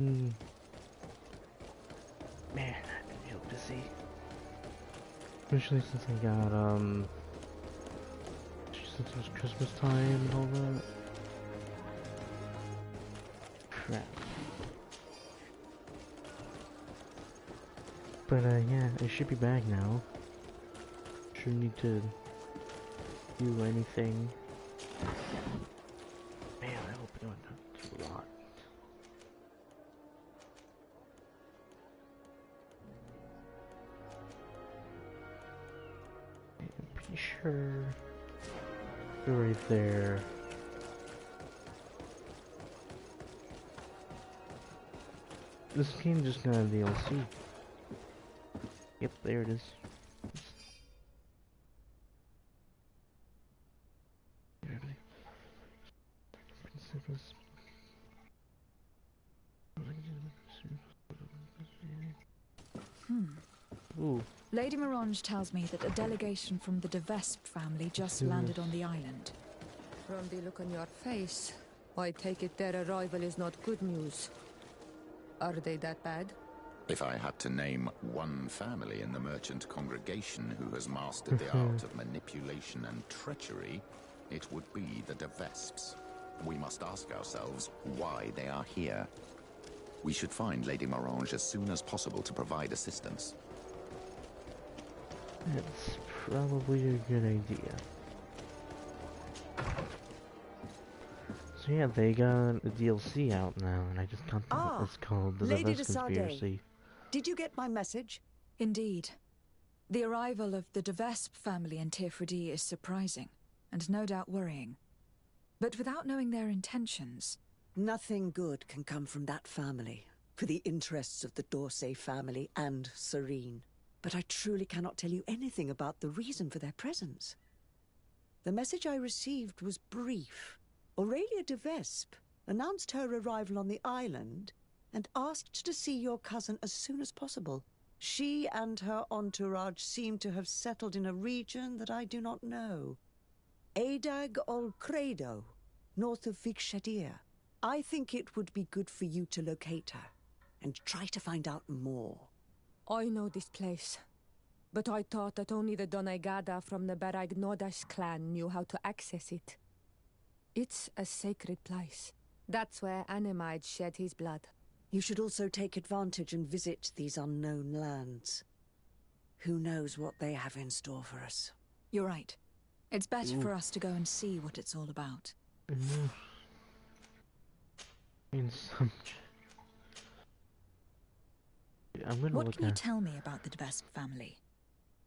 Man, I've been real busy. Especially since I got, since it was Christmas time and all that. Crap. But, yeah, I should be back now. Shouldn't need to do anything. Man, I hope I don't have to do a lot. I'm pretty sure they're right there. This game just got a DLC. Yep, there it is. Ooh. Lady Mirange tells me that a delegation from the Vespe family just landed on the island. From the look on your face, I take it their arrival is not good news. Are they that bad? If I had to name one family in the merchant congregation who has mastered the art of manipulation and treachery, it would be the Vespes. We must ask ourselves why they are here. We should find Lady Mirange as soon as possible to provide assistance. That's probably a good idea. So yeah, they got a DLC out now, and I just got that. It's called the Lady Vespe Conspiracy. Did you get my message? Indeed. The arrival of the Vespe family in Tirfredi is surprising, and no doubt worrying. But without knowing their intentions... Nothing good can come from that family, for the interests of the D'Orsay family and Serene. But I truly cannot tell you anything about the reason for their presence. The message I received was brief. Aurelia de Vespe announced her arrival on the island and asked to see your cousin as soon as possible. She and her entourage seem to have settled in a region that I do not know. Adag ol Credo, north of Vikshadir. I think it would be good for you to locate her and try to find out more. I know this place, but I thought that only the Doneigada from the Baragnodash clan knew how to access it. It's a sacred place. That's where Animide shed his blood. You should also take advantage and visit these unknown lands. Who knows what they have in store for us? You're right. It's better for us to go and see what it's all about. In some... What can you tell me about the Vespe family?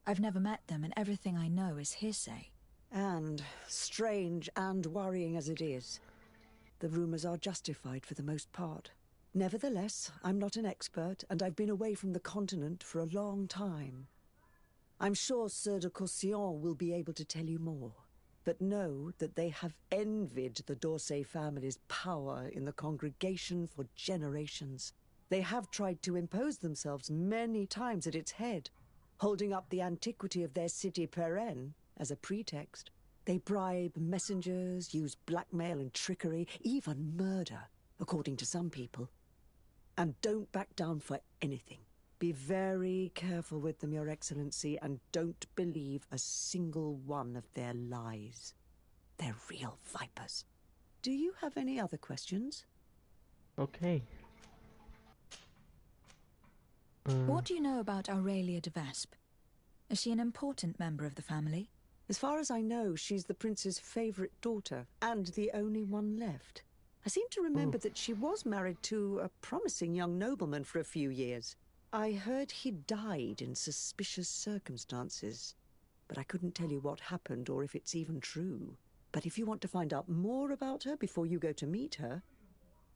I've never met them, and everything I know is hearsay. And, strange and worrying as it is, the rumors are justified for the most part. Nevertheless, I'm not an expert, and I've been away from the continent for a long time. I'm sure Sieur de Courcillon will be able to tell you more. But know that they have envied the D'Orsay family's power in the congregation for generations. They have tried to impose themselves many times at its head, holding up the antiquity of their city Perenne as a pretext. They bribe messengers, use blackmail and trickery, even murder, according to some people. And don't back down for anything. Be very careful with them, Your Excellency, and don't believe a single one of their lies. They're real vipers. Do you have any other questions? Okay. What do you know about Aurelia de Vespe? Is she an important member of the family? As far as I know, she's the prince's favorite daughter, and the only one left. I seem to remember that she was married to a promising young nobleman for a few years. I heard he died in suspicious circumstances, but I couldn't tell you what happened or if it's even true. But if you want to find out more about her before you go to meet her,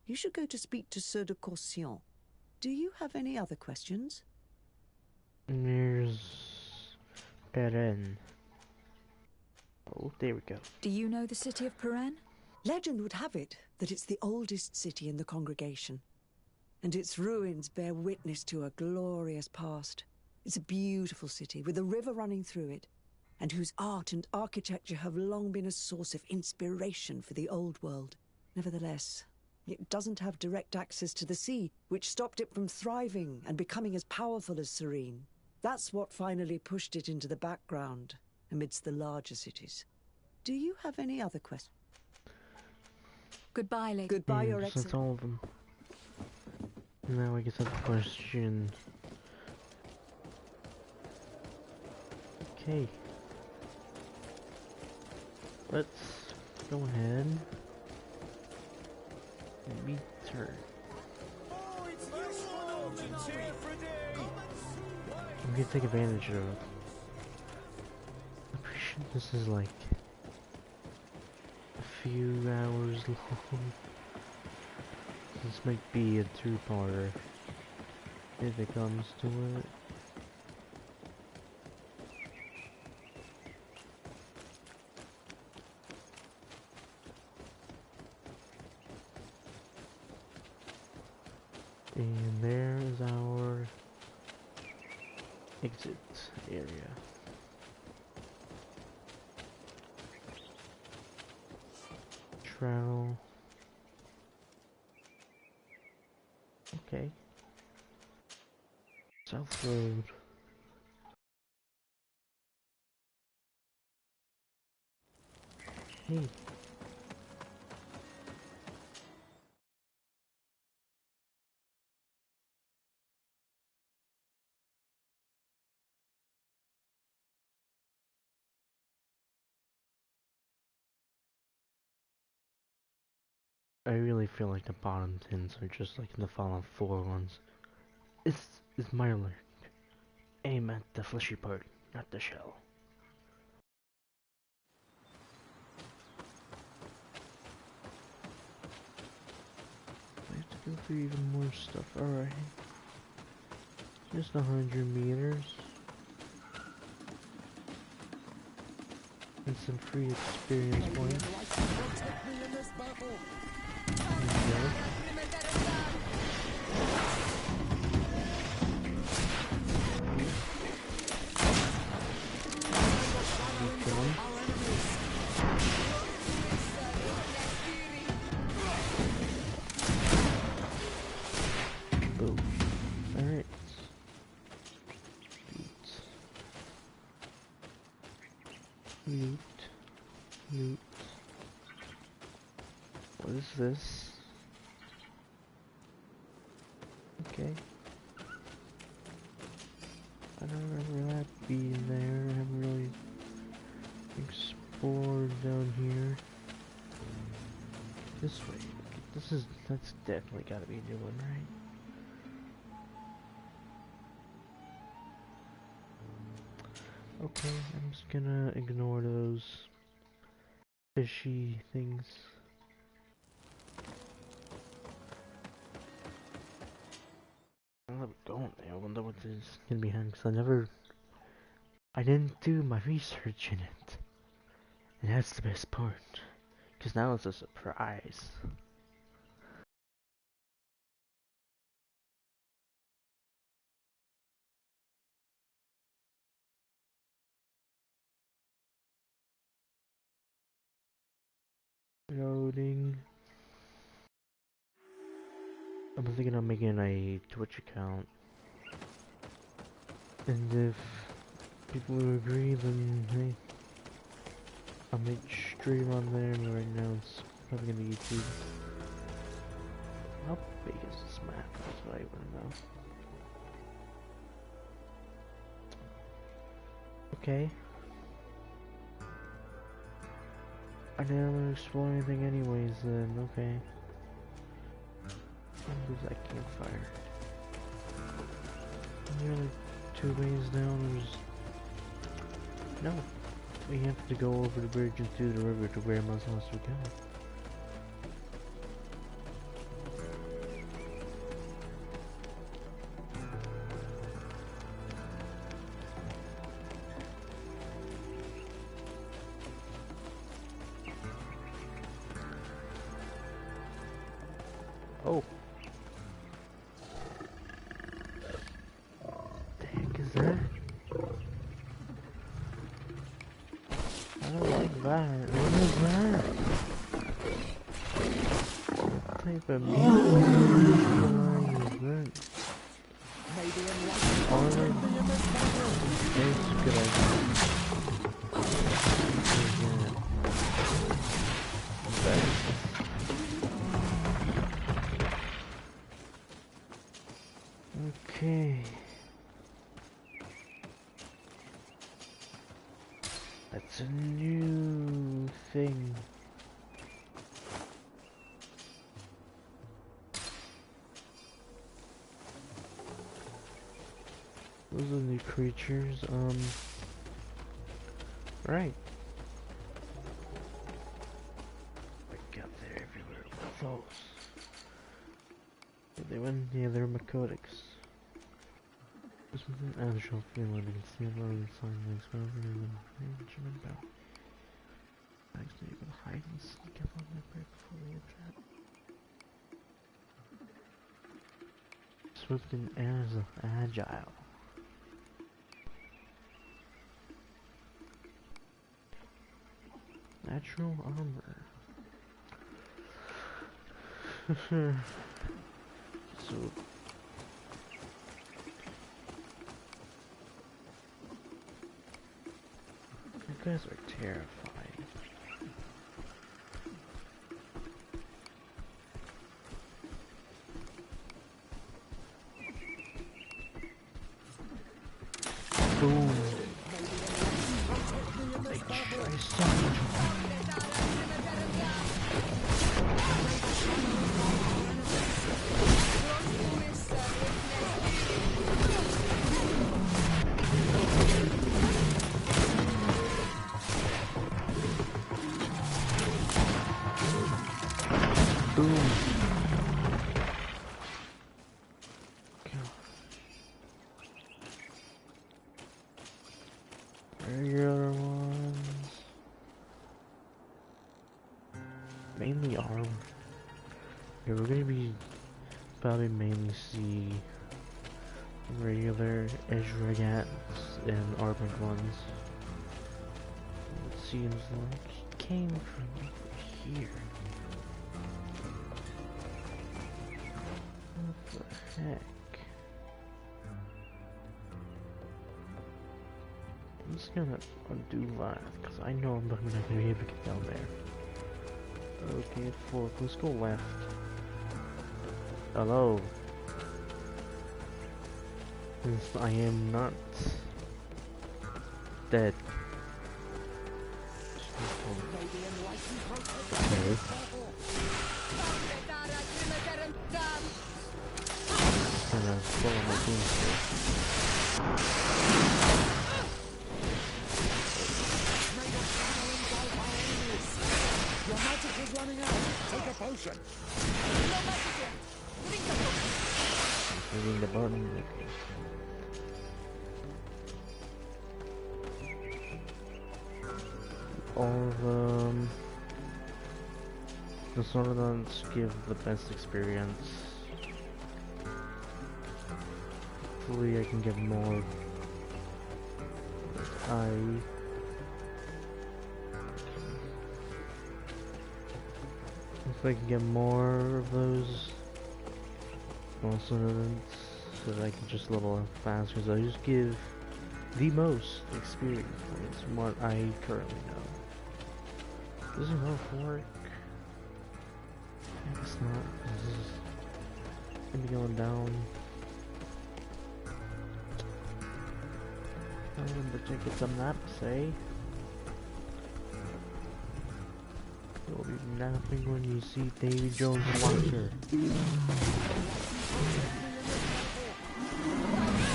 you should go to speak to Sieur de Courcillon. Do you have any other questions? There's... Perenne. Oh, there we go. Do you know the city of Perenne? Legend would have it that it's the oldest city in the congregation, and its ruins bear witness to a glorious past. It's a beautiful city with a river running through it, and whose art and architecture have long been a source of inspiration for the old world. Nevertheless, It doesn't have direct access to the sea, which stopped it from thriving and becoming as powerful as Serene. That's what finally pushed it into the background, amidst the larger cities. Do you have any other questions? Goodbye, Lady. Goodbye, Your That's Excellency. all of them. Now I guess I have a question. Okay. Let's go ahead and meet her. I'm gonna take advantage of it. I'm pretty sure this is like a few hours long. This might be a two-parter if it comes to it. And there is our exit area. Travel. Okay. South Road. Hey. I really feel like the bottom tins are just like the Fallen 4 ones. It's milder. Aim at the fleshy part, not the shell. I have to go through even more stuff. Alright. Just 100 meters. And some free experience points. There we go. Boom. Alright. Loot. Loot. What is this? Okay. I don't remember that being there. I haven't really explored down here. This way. That's definitely gotta be a new one, right? Okay, I'm just gonna ignore those fishy things. I'm not going there. I wonder what this is gonna be behind, because I didn't do my research in it. And that's the best part. Because now it's a surprise. Loading. I'm thinking of making a Twitch account. And if people agree, then hey, I'll make stream on there. And right now it's probably gonna be YouTube. How big is this map? That's what I wanna know. Okay. I didn't want to explore anything anyways then, okay. Where's that campfire? Is there like 2 ways down? No. We have to go over the bridge and through the river to where I'm supposed to go. Oh. The heck is that? I don't like that. What is that? But me, is that? Armor? That's a good idea. Okay. That's a new thing. Those are new creatures, right. Look out there everywhere with those. They went, yeah, they're Makotics. There's an agile feeling, I can see a lot of the sign links, whatever they're mentioned about. Actually, you can hide and sneak up on their prey before they get trapped. Swift and agile. Natural armor. So you guys are terrifying. Boom. They try so much. Boom. Where are your other ones? Mainly armor. Yeah, we're gonna be probably mainly see regular edge regats and armored ones. It seems like he came from over here. What the heck? I'm just gonna undo that, because I know I'm not gonna be able to get down there. Okay, fork, let's go left. Hello. Since I am not dead. Okay. Gonna follow my team here. Your magic is running out. Take a potion. Hitting the button. Okay. All of them. The sort of ones give the best experience. Hopefully I can get more. If I can get more of those also so that I can just level up fast, because I just give the most experience points from what I currently know. Does it not work? It's not. This is gonna be going down. But check it some maps, eh? You'll be napping when you see Davy Jones' watcher.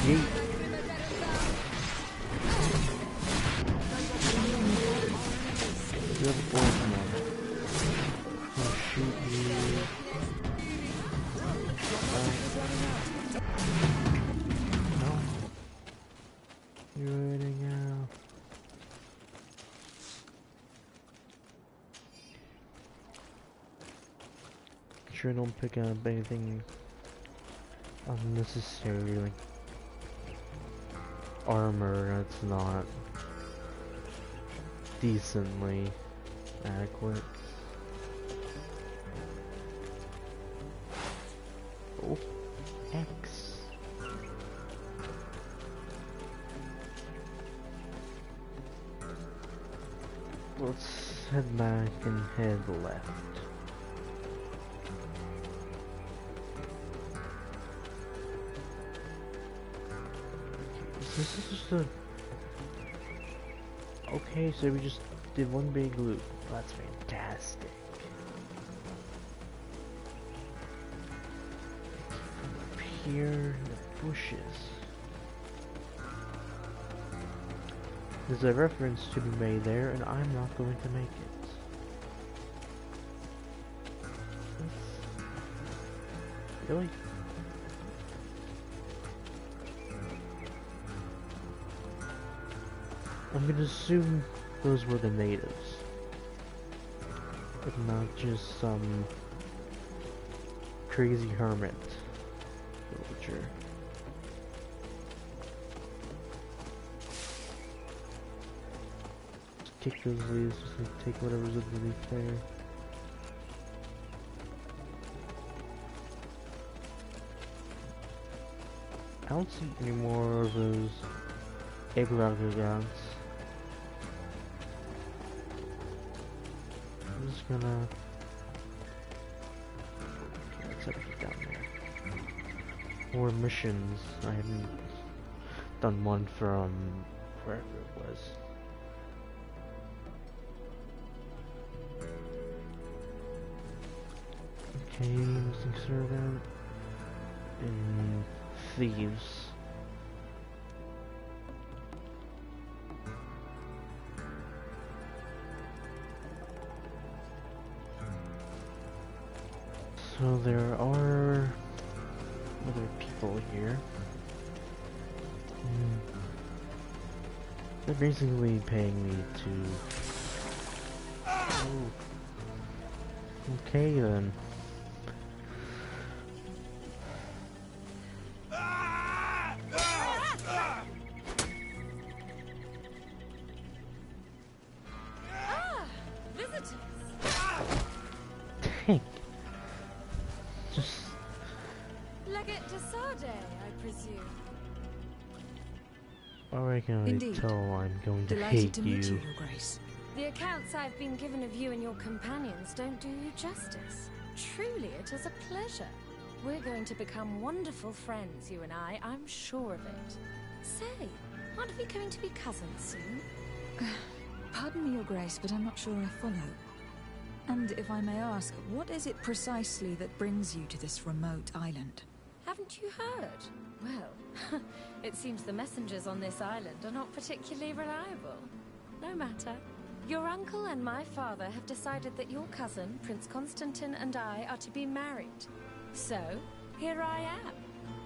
Yeet. You have a poison on. I'll shoot you. No. You're running out. Sure, don't pick up anything unnecessary, like armor that's not decently adequate. let's head back and head left. This is just a... Okay, so we just did one big loop. That's fantastic. From up here, the bushes. There's a reference to be made there, and I'm not going to make it. Really? I'm gonna assume those were the natives, but not just some crazy hermit villager. Just kick those leaves, just like take whatever's underneath there. I don't see any more of those Abracadabras. I'm just gonna... What's up down there? More missions. I haven't done one from wherever it was. Okay, missing servant. And thieves. So there are other people here. They're basically paying me to... Oh. Okay then. Dang. Just... Legate de Sade, I presume. I can Indeed. tell I'm going to Delighted hate to meet you, you. Your Grace. The accounts I've been given of you and your companions don't do you justice. Truly, it is a pleasure. We're going to become wonderful friends, you and I'm sure of it. Say, aren't we going to be cousins soon? Pardon me, Your Grace, but I'm not sure I follow. And if I may ask, what is it precisely that brings you to this remote island? Haven't you heard? Well, it seems the messengers on this island are not particularly reliable. No matter. Your uncle and my father have decided that your cousin, Prince Constantine, and I are to be married. So, here I am.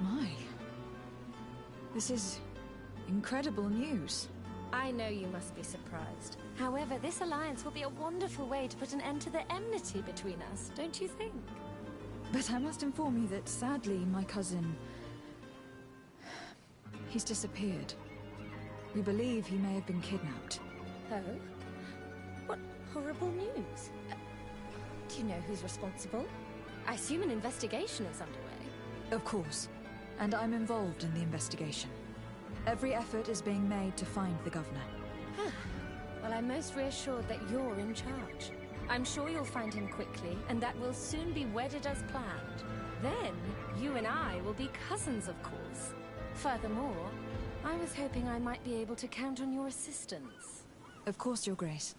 My. This is incredible news. I know you must be surprised. However, this alliance will be a wonderful way to put an end to the enmity between us, don't you think? But I must inform you that sadly my cousin... he's disappeared. We believe he may have been kidnapped. Oh? What horrible news. Do you know who's responsible? I assume an investigation is underway. Of course. And I'm involved in the investigation. Every effort is being made to find the governor. Well, I'm most reassured that you're in charge. I'm sure you'll find him quickly, and that we'll soon be wedded as planned. Then, you and I will be cousins, of course. Furthermore, I was hoping I might be able to count on your assistance. Of course, Your Grace.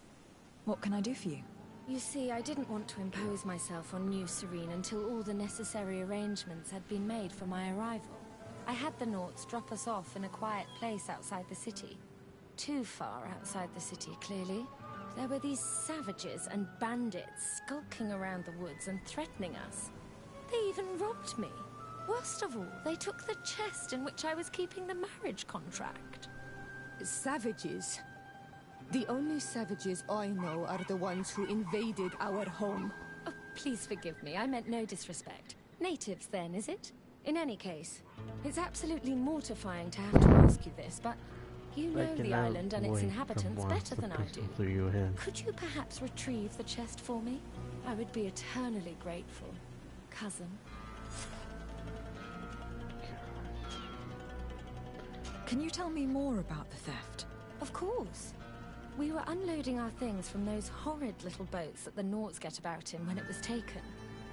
What can I do for you? You see, I didn't want to impose myself on New Serene until all the necessary arrangements had been made for my arrival. I had the Naughts drop us off in a quiet place outside the city. Too far outside the city, clearly. There were these savages and bandits skulking around the woods and threatening us. They even robbed me. Worst of all, they took the chest in which I was keeping the marriage contract. Savages? The only savages I know are the ones who invaded our home. Oh, please forgive me, I meant no disrespect. Natives then, is it? In any case, it's absolutely mortifying to have to ask you this, but you know the island and its inhabitants better than I do. Could you perhaps retrieve the chest for me? I would be eternally grateful, cousin. Can you tell me more about the theft? Of course. We were unloading our things from those horrid little boats that the Nauts get about in when it was taken.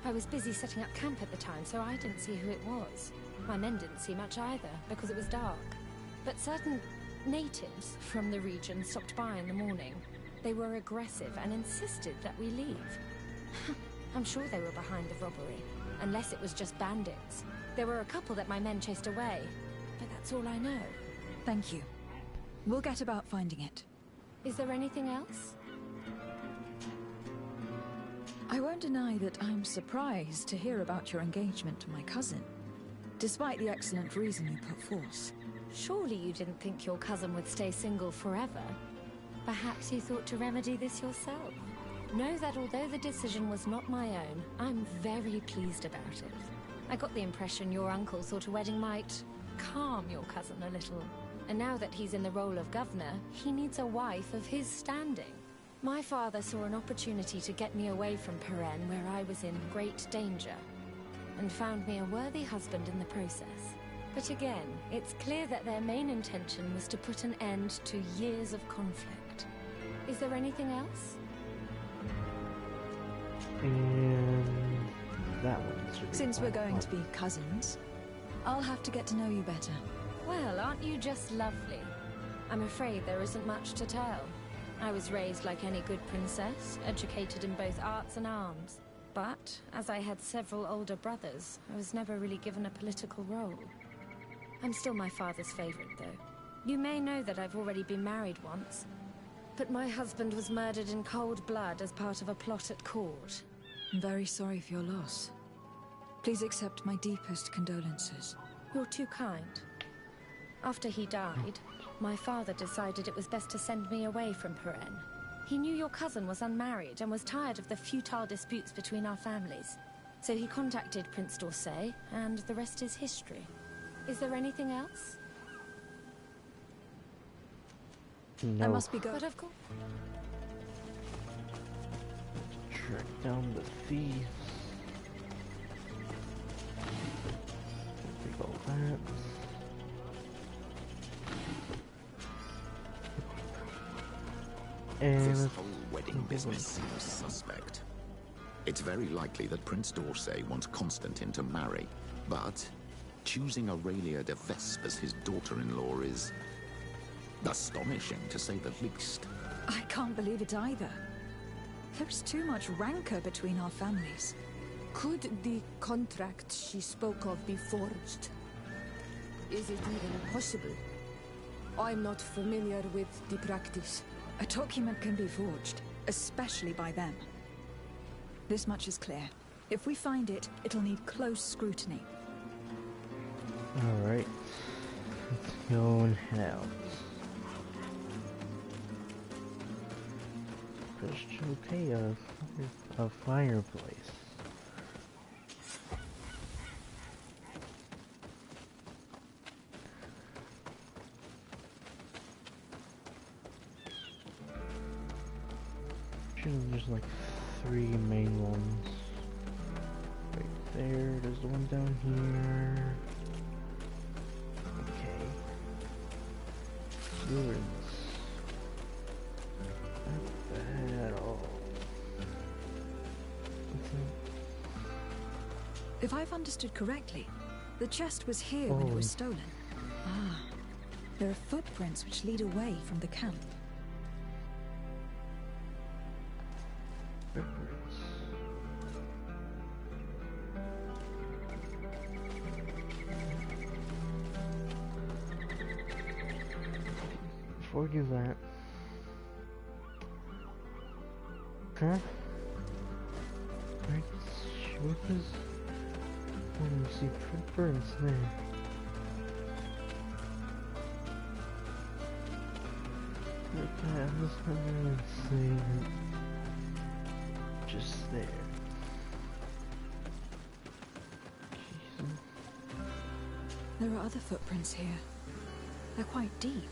I was busy setting up camp at the time, so I didn't see who it was. My men didn't see much either, because it was dark. But certain natives from the region stopped by in the morning. They were aggressive and insisted that we leave. I'm sure they were behind the robbery, unless it was just bandits. There were a couple that my men chased away, but that's all I know. Thank you. We'll get about finding it. Is there anything else? I won't deny that I'm surprised to hear about your engagement to my cousin, despite the excellent reason you put forth. Surely you didn't think your cousin would stay single forever? Perhaps you thought to remedy this yourself? Know that although the decision was not my own, I'm very pleased about it. I got the impression your uncle thought a wedding might calm your cousin a little. And now that he's in the role of governor, he needs a wife of his standing. My father saw an opportunity to get me away from Peren, where I was in great danger, and found me a worthy husband in the process. But again, it's clear that their main intention was to put an end to years of conflict. Is there anything else? And that one should be Since we're going fine. to be cousins, I'll have to get to know you better. Well, aren't you just lovely? I'm afraid there isn't much to tell. I was raised like any good princess, educated in both arts and arms. But, as I had several older brothers, I was never really given a political role. I'm still my father's favorite, though. You may know that I've already been married once, but my husband was murdered in cold blood as part of a plot at court. I'm very sorry for your loss. Please accept my deepest condolences. You're too kind. After he died, my father decided it was best to send me away from Peren. He knew your cousin was unmarried and was tired of the futile disputes between our families. So he contacted Prince d'Orsay, and the rest is history. Is there anything else? No. I must be going. But of course. Track down the thieves. Take all that. And This whole wedding business seems suspect. It's very likely that Prince d'Orsay wants Constantine to marry, but choosing Aurelia de Vespe as his daughter-in-law is astonishing, to say the least. I can't believe it either. There's too much rancor between our families. Could the contract she spoke of be forged? Is it even possible? I'm not familiar with the practice. A document can be forged, especially by them. This much is clear. If we find it, it'll need close scrutiny. alright. Let's go and head out. Just okay, a fireplace. There's like 3 main ones. Right there, there's the one down here. Okay. Ruins. Not bad at all. If I've understood correctly, the chest was here when it was stolen. Ah, there are footprints which lead away from the camp. Before we do that, huh? Right, what is? Let me see footprints there. Okay, I'm just gonna see just there. Jesus. There are other footprints here. They're quite deep,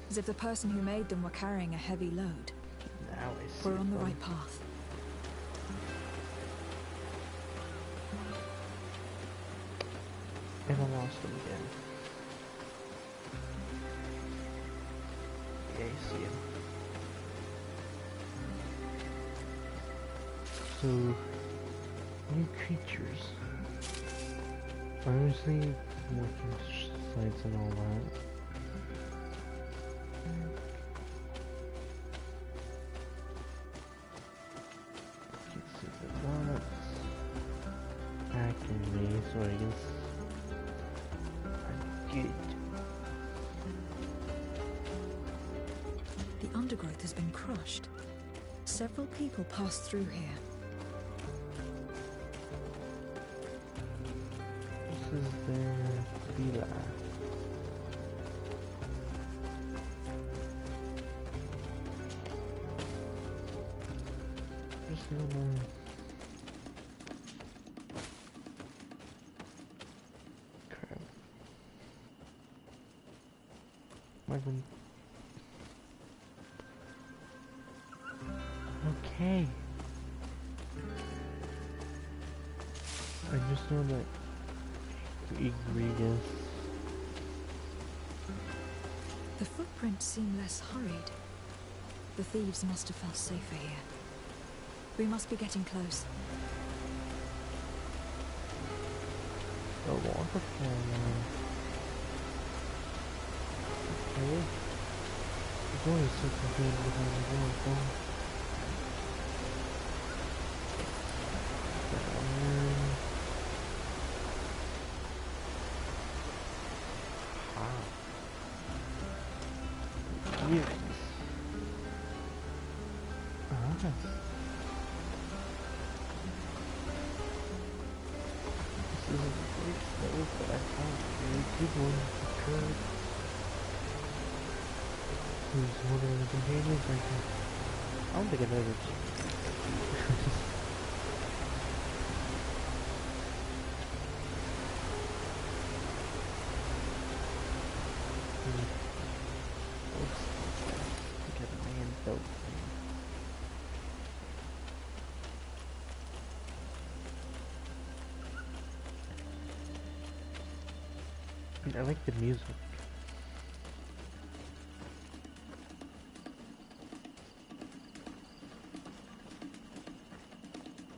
as if the person who made them were carrying a heavy load. Now I see We're on the them. right path. And I lost them again. Yeah, you see him. So, new creatures. Obviously, working sites and all that. Let's see the dots. Activate, so I guess I'm good. The undergrowth has been crushed. Several people passed through here. This is their villa. Just gonna... Crap. Am I going... Okay. I just know that egregious. The footprints seem less hurried. The thieves must have felt safer here. We must be getting close. A waterfall. Okay. The door is so contained behind the waterfall. Yes. Ah. This is a great stove that I found very good one occurred. Who's one of the companions I don't think I've ever I like the music.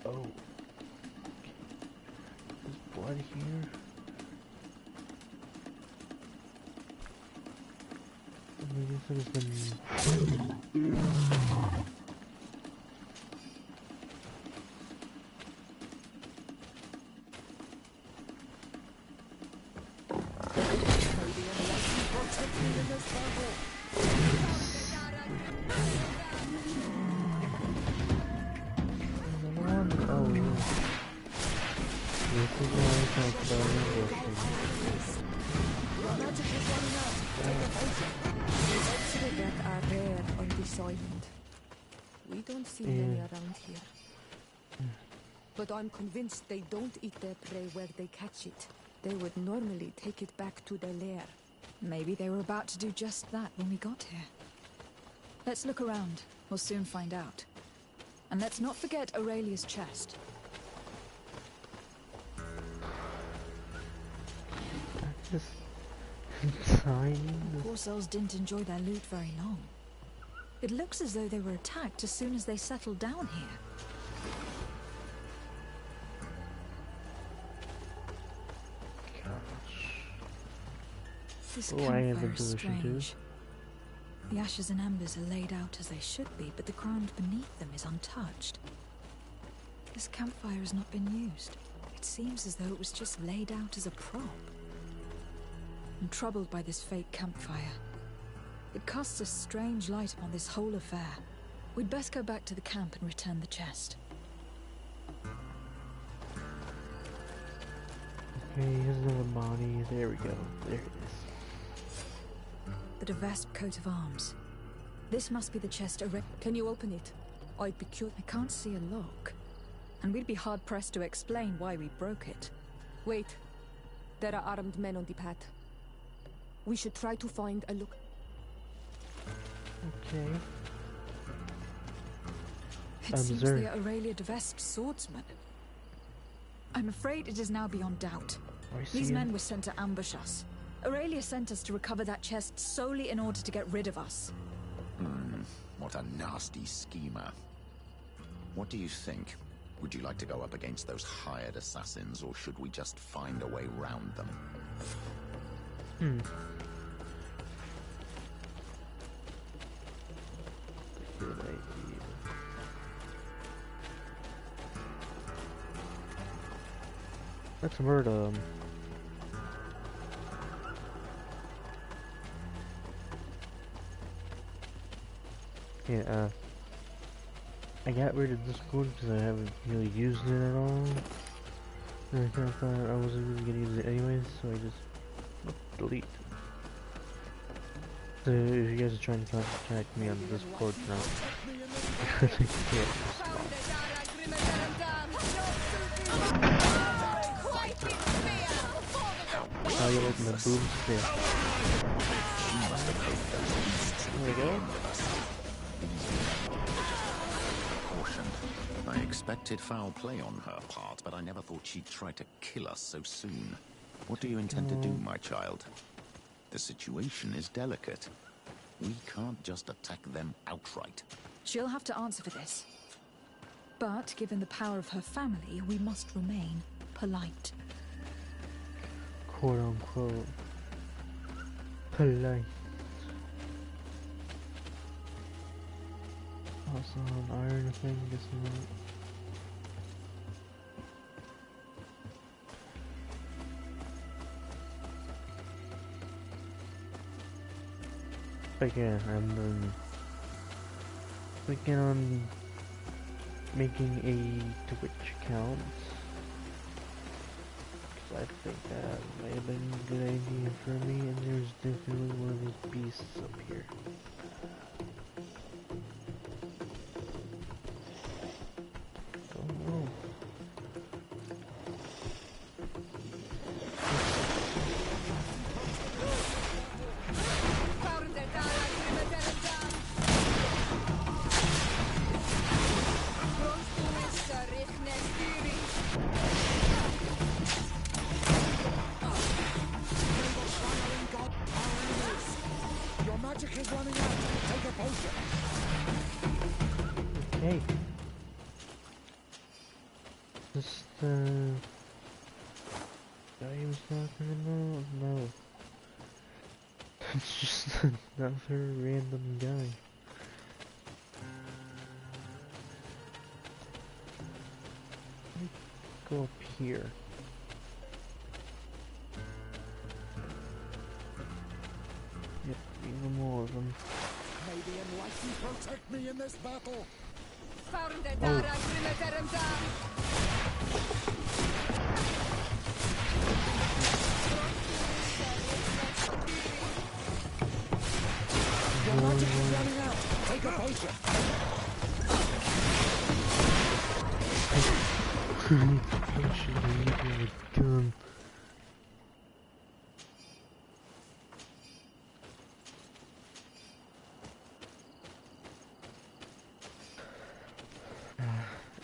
Oh. Okay. There's blood here. Maybe this has been... We don't see many around here. But I'm convinced they don't eat their prey where they catch it. They would normally take it back to their lair. Maybe they were about to do just that when we got here. Let's look around. We'll soon find out. And let's not forget Aurelia's chest. Just tiny. Poor souls didn't enjoy their loot very long. It looks as though they were attacked as soon as they settled down here. This campfire is strange. The ashes and embers are laid out as they should be, but the ground beneath them is untouched. This campfire has not been used. It seems as though it was just laid out as a prop. I'm troubled by this fake campfire. It casts a strange light upon this whole affair. We'd best go back to the camp and return the chest. Okay, here's another body. There we go. There it is. The Vespe coat of arms. This must be the chest. Can you open it? I'd be curious. I can't see a lock. And we'd be hard-pressed to explain why we broke it. Wait. There are armed men on the path. We should try to find a look. Okay. It seems they are Aurelia de Vespe's swordsmen. I'm afraid it is now beyond doubt. These men were sent to ambush us. Aurelia sent us to recover that chest solely in order to get rid of us. What a nasty schemer. What do you think? Would you like to go up against those hired assassins, or should we just find a way round them? Good idea. Let's murder them. Yeah, I got rid of Discord because I haven't really used it at all. And I kind of thought I wasn't really gonna use it anyways, so I just delete. So if you guys are trying to contact me on Discord now, I can't respond. How you like my boobs? Yeah. There we go. I expected foul play on her part, but I never thought she'd try to kill us so soon. What do you intend to do, my child? The situation is delicate. We can't just attack them outright. She'll have to answer for this. But given the power of her family, we must remain polite. Quote unquote polite. Also an iron thing, guess not. Again, I'm clicking on making a Twitch account. Cause I think that might have been a good idea for me, and there's definitely one of those beasts up here. Hey, just guy was talking about? No, it's just another random guy. Let me go up here. Yep, even more of them. May the Enlightened protect me in this battle! Your magic is running out! Take a potion! Potion, I need a gun.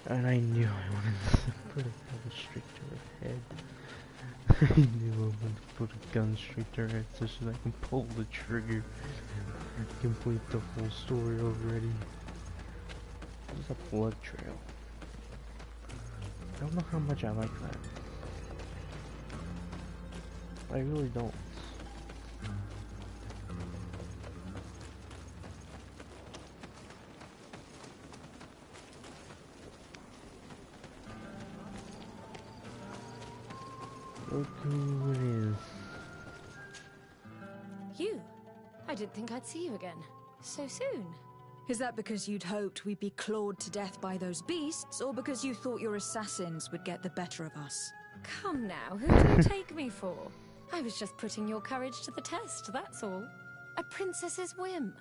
And I knew I wanted to put a gun straight to her head. I knew I wanted to put a gun straight to her head so that I can pull the trigger and complete the whole story already. There's a blood trail. I don't know how much I like that. I really don't. Look who it is. You? I didn't think I'd see you again. So soon. Is that because you'd hoped we'd be clawed to death by those beasts, or because you thought your assassins would get the better of us? Come now, who do you take me for? I was just putting your courage to the test, that's all. A princess's whim.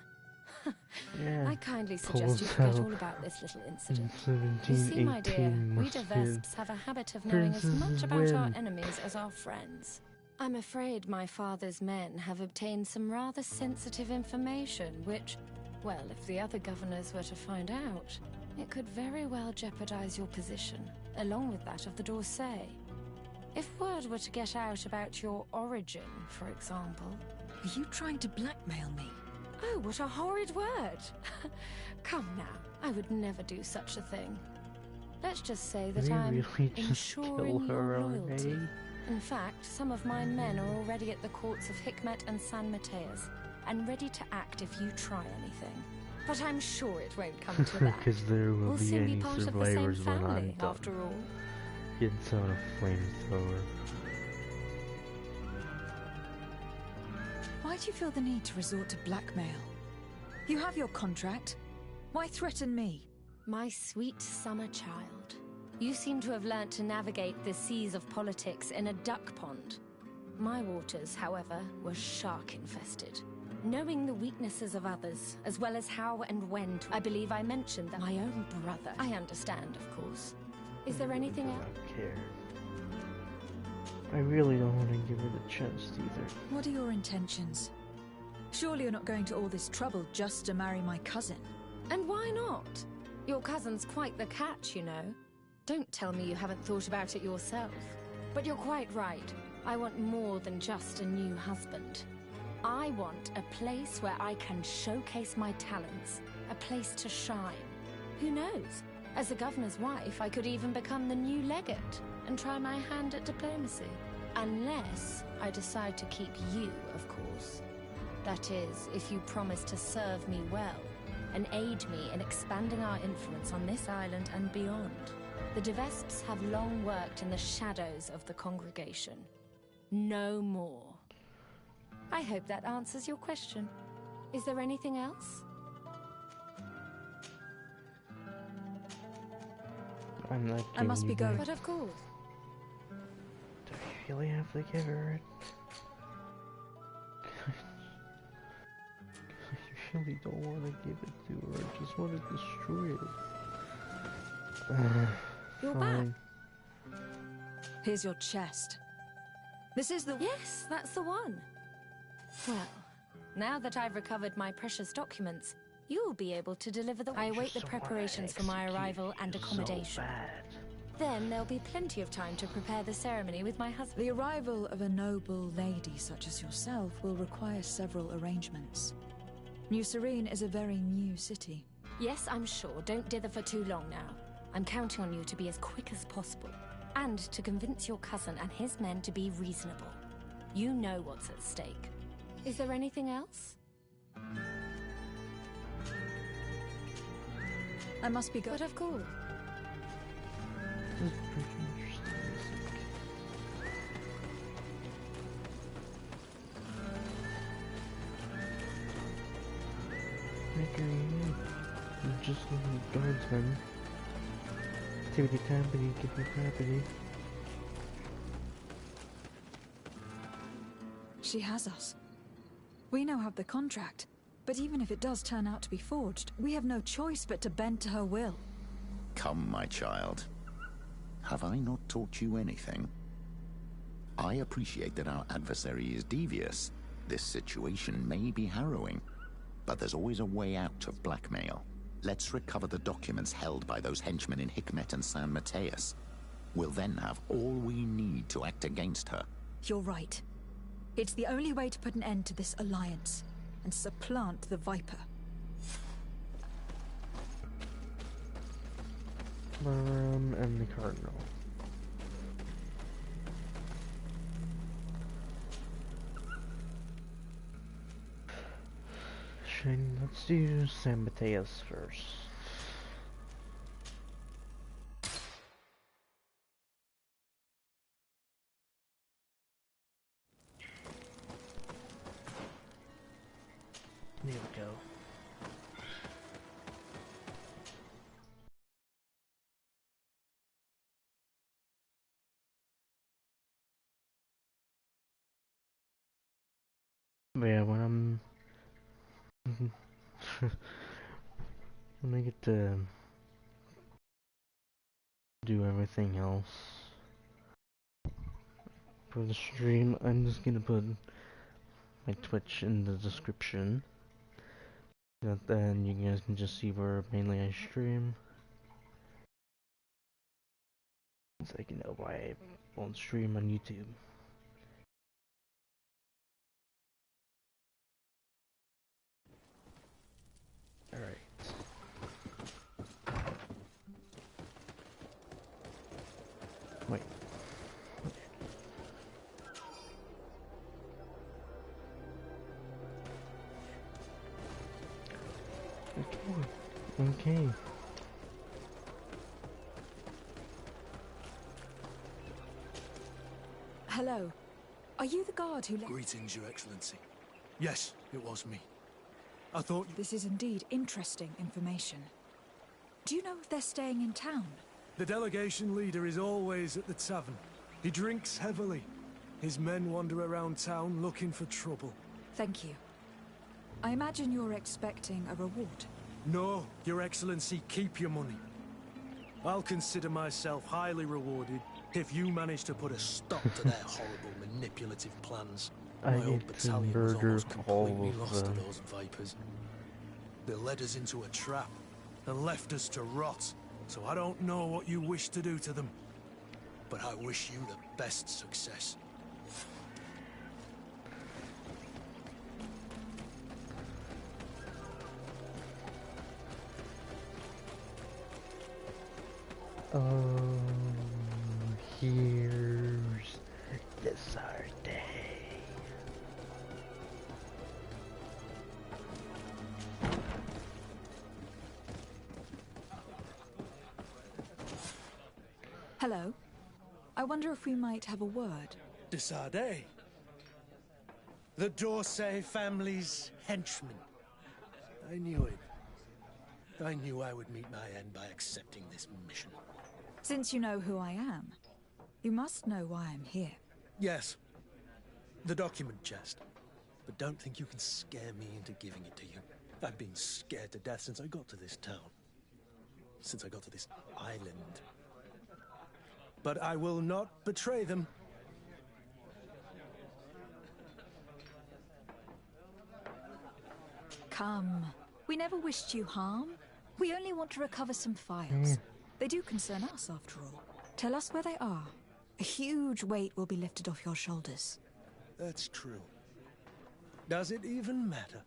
Yeah, I kindly suggest you forget all about this little incident. 17, You see, my dear, 18 we must de be Vesps have a habit of knowing as Princess's much about our whim. enemies as our friends. I'm afraid my father's men have obtained some rather sensitive information, which, well, if the other governors were to find out, it could very well jeopardize your position, along with that of the D'Orsay. If word were to get out about your origin, for example... Are you trying to blackmail me? Oh, what a horrid word! Come now, I would never do such a thing. Let's just say Did that we I'm really just kill ensuring your her loyalty. already? In fact, some of my men are already at the courts of Hikmet and San Mateus, and ready to act if you try anything. But I'm sure it won't come to that. Because there will We'll be soon be any part of the same survivors when I'm family, done. after all. Gets on a flamethrower. Why do you feel the need to resort to blackmail? You have your contract. Why threaten me? My sweet summer child. You seem to have learnt to navigate the seas of politics in a duck pond. My waters, however, were shark-infested. Knowing the weaknesses of others, as well as how and when I believe I mentioned that my own brother. I understand, of course. Is there anything else? I don't care. I really don't want to give her the chance either. What are your intentions? Surely you're not going to all this trouble just to marry my cousin. And why not? Your cousin's quite the catch, you know. Don't tell me you haven't thought about it yourself. But you're quite right. I want more than just a new husband. I want a place where I can showcase my talents, a place to shine. Who knows? As the governor's wife, I could even become the new legate and try my hand at diplomacy. Unless I decide to keep you, of course. That is, if you promise to serve me well and aid me in expanding our influence on this island and beyond. The de Vesps have long worked in the shadows of the congregation. No more. I hope that answers your question. Is there anything else? I'm not I must be going. But of course. Do I really have to give her it? I really don't want to give it to her. I just want to destroy it. You're Fine. back. Here's your chest. This is the... Yes, that's the one. Well, now that I've recovered my precious documents, you'll be able to deliver the... I await the Just wanna preparations for my execute arrival and you accommodation. So bad. Then there'll be plenty of time to prepare the ceremony with my husband. The arrival of a noble lady such as yourself will require several arrangements. New Serene is a very new city. Yes, I'm sure. Don't dither for too long now. I'm counting on you to be as quick as possible. And to convince your cousin and his men to be reasonable. You know what's at stake. Is there anything else? I must be going. But of course. This is pretty interesting music. You're just a guardsman. Activity company, give me property. She has us. We now have the contract, but even if it does turn out to be forged, we have no choice but to bend to her will. Come, my child. Have I not taught you anything? I appreciate that our adversary is devious. This situation may be harrowing, but there's always a way out of blackmail. Let's recover the documents held by those henchmen in Hikmet and San Mateus. We'll then have all we need to act against her. You're right. It's the only way to put an end to this alliance and supplant the Viper. And the Cardinal. Let's do San Mateus first. There we go. But yeah, when I get to do everything else for the stream, I'm just gonna put my Twitch in the description. Then you guys can just see where mainly I stream. So you can know why I won't stream on YouTube. Alright. Okay. Hello. Are you the guard who left? Greetings, Your Excellency. Yes, it was me. I thought you... This is indeed interesting information. Do you know if they're staying in town? The delegation leader is always at the tavern. He drinks heavily. His men wander around town looking for trouble. Thank you. I imagine you're expecting a reward. No, Your Excellency, keep your money. I'll consider myself highly rewarded if you manage to put a stop to their horrible manipulative plans. My whole battalion was almost completely lost to those vipers. They led us into a trap and left us to rot, so I don't know what you wish to do to them. But I wish you the best success. Here's this our day. Hello. I wonder if we might have a word. Desade. The Dorsey family's henchman. I knew it. I knew I would meet my end by accepting this mission. Since you know who I am, you must know why I'm here. Yes. The document chest. But don't think you can scare me into giving it to you. I've been scared to death since I got to this town. Since I got to this island. But I will not betray them. Come. We never wished you harm. We only want to recover some files. They do concern us, after all. Tell us where they are. A huge weight will be lifted off your shoulders. That's true. Does it even matter?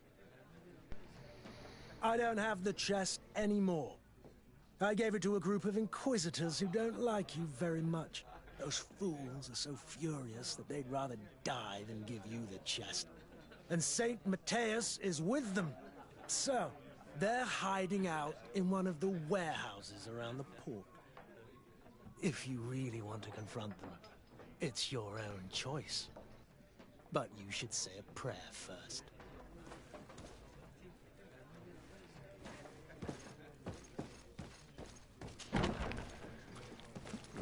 I don't have the chest anymore. I gave it to a group of inquisitors who don't like you very much. Those fools are so furious that they'd rather die than give you the chest. And Saint Matthias is with them. So, they're hiding out in one of the warehouses around the port. If you really want to confront them, it's your own choice. But you should say a prayer first.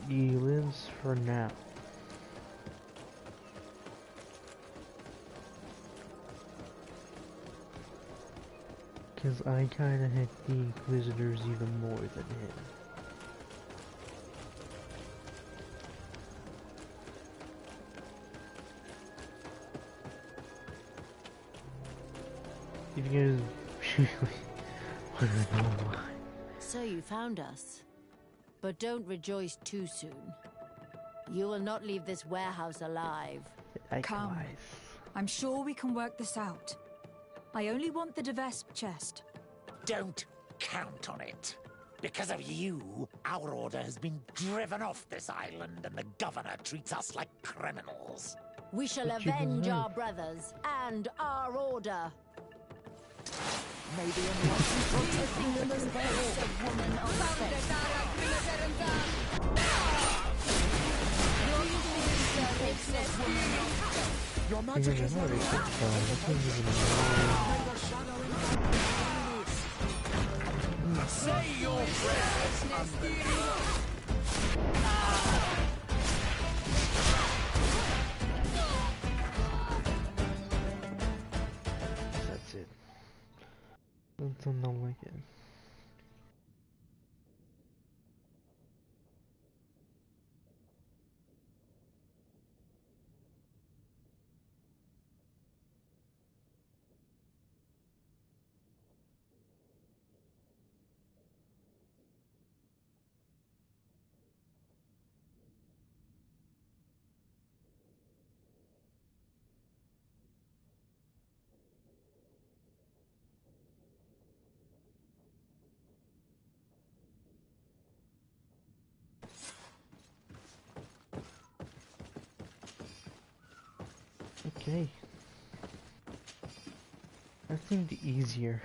He lives for now. Because I kinda hate the Inquisitors even more than him. If you guys really want to know why. So you found us. But don't rejoice too soon. You will not leave this warehouse alive. Come. I'm sure we can work this out. I only want the Vespe chest. Don't count on it. Because of you, our order has been driven off this island and the governor treats us like criminals. We shall avenge our brothers and our order. Maybe in what you protecting them as A woman of faith. Your magic is not say your prayers. That's it. Don't know like it. Okay. That seemed easier.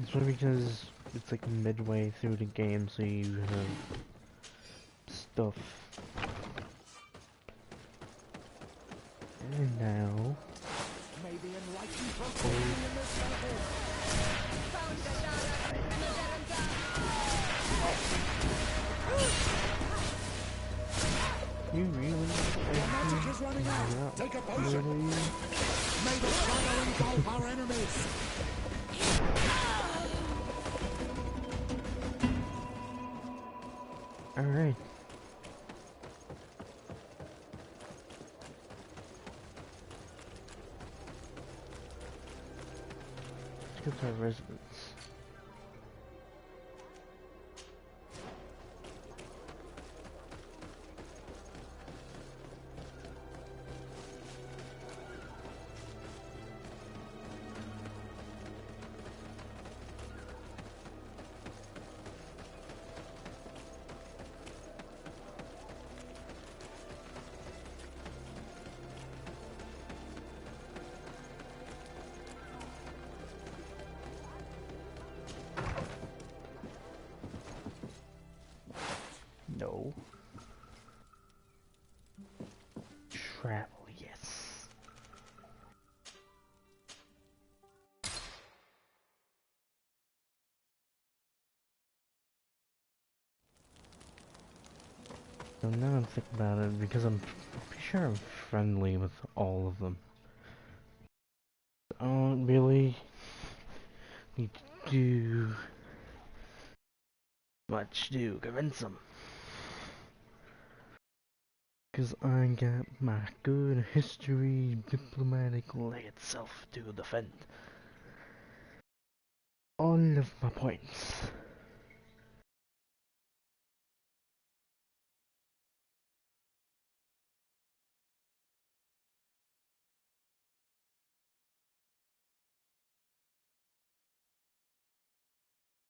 Especially because it's like midway through the game, so you have stuff. And now... Maybe enlightened protect me in this battle. You really? The magic is running out. Take a potion. Really? May the shadow engulf our enemies. Alright. Let's go to our residence. No. Travel, yes. So now I'm thinking about it, because I'm pretty sure I'm friendly with all of them. I don't really need to do much to convince them. Cause I got my good history diplomatic leg itself to defend all of my points.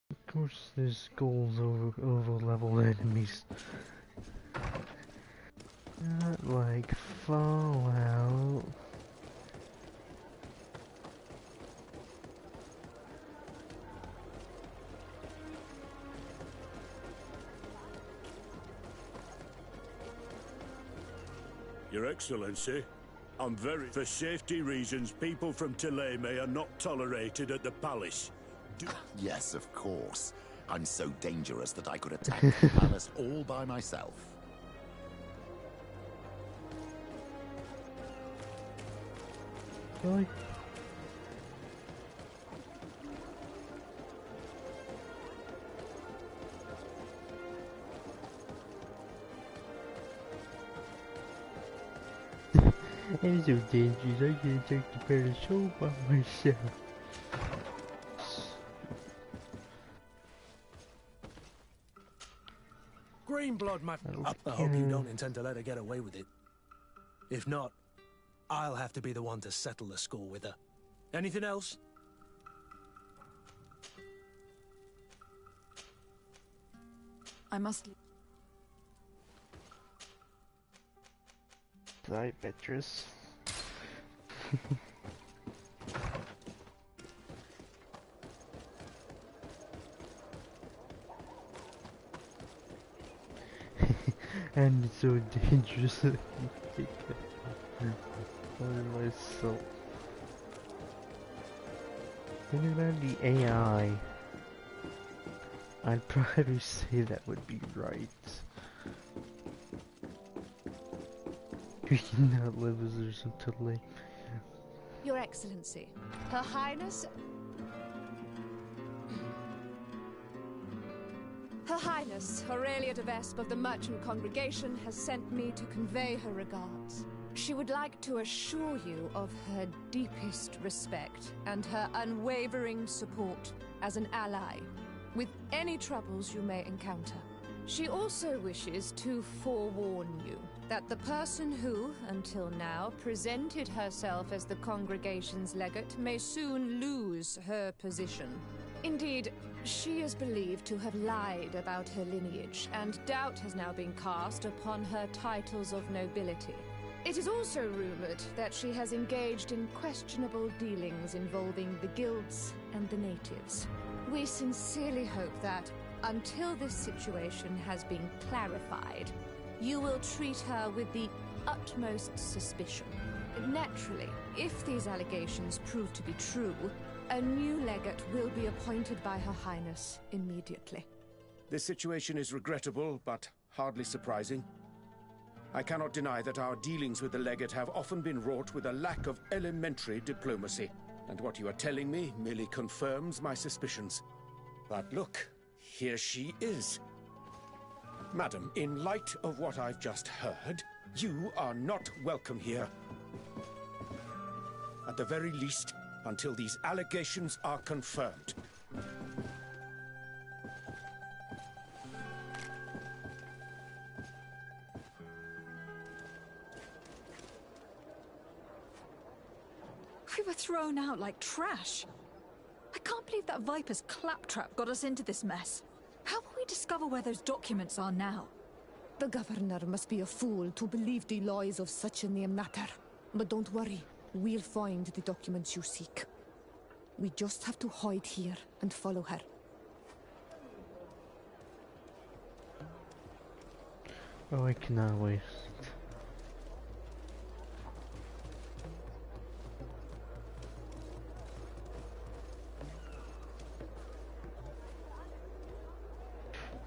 Of course, there's goals over level enemies. Not like Fallout. Your Excellency, I'm very... For safety reasons, people from Thélème are not tolerated at the palace. Yes, of course. I'm so dangerous that I could attack the palace all by myself. Really? I'm so dangerous, I can't take the palace all by myself. Green blood, my... I hope you don't intend to let her get away with it. If not, I'll have to be the one to settle the score with her. Anything else? I must... Right, Beatrice. And it's so dangerous. I take it by myself. Thinking about the AI, I'd probably say that would be right. We cannot live as there's some delay. Your Excellency, Her Highness... Her Highness, Aurelia de Vespe of the Merchant Congregation has sent me to convey her regards. She would like to assure you of her deepest respect and her unwavering support as an ally with any troubles you may encounter. She also wishes to forewarn you that the person who, until now, presented herself as the congregation's legate may soon lose her position. Indeed, she is believed to have lied about her lineage, and doubt has now been cast upon her titles of nobility. It is also rumored that she has engaged in questionable dealings involving the guilds and the natives. We sincerely hope that, until this situation has been clarified, you will treat her with the utmost suspicion. Naturally, if these allegations prove to be true, a new legate will be appointed by Her Highness immediately. This situation is regrettable, but hardly surprising. I cannot deny that our dealings with the legate have often been wrought with a lack of elementary diplomacy. And what you are telling me merely confirms my suspicions. But look, here she is. Madam, in light of what I've just heard, you are not welcome here. At the very least, until these allegations are confirmed. We were thrown out like trash. I can't believe that Viper's claptrap got us into this mess. How will we discover where those documents are now? The governor must be a fool to believe the lies of such a name matter. But don't worry, we'll find the documents you seek. We just have to hide here and follow her. Oh, I cannot waste.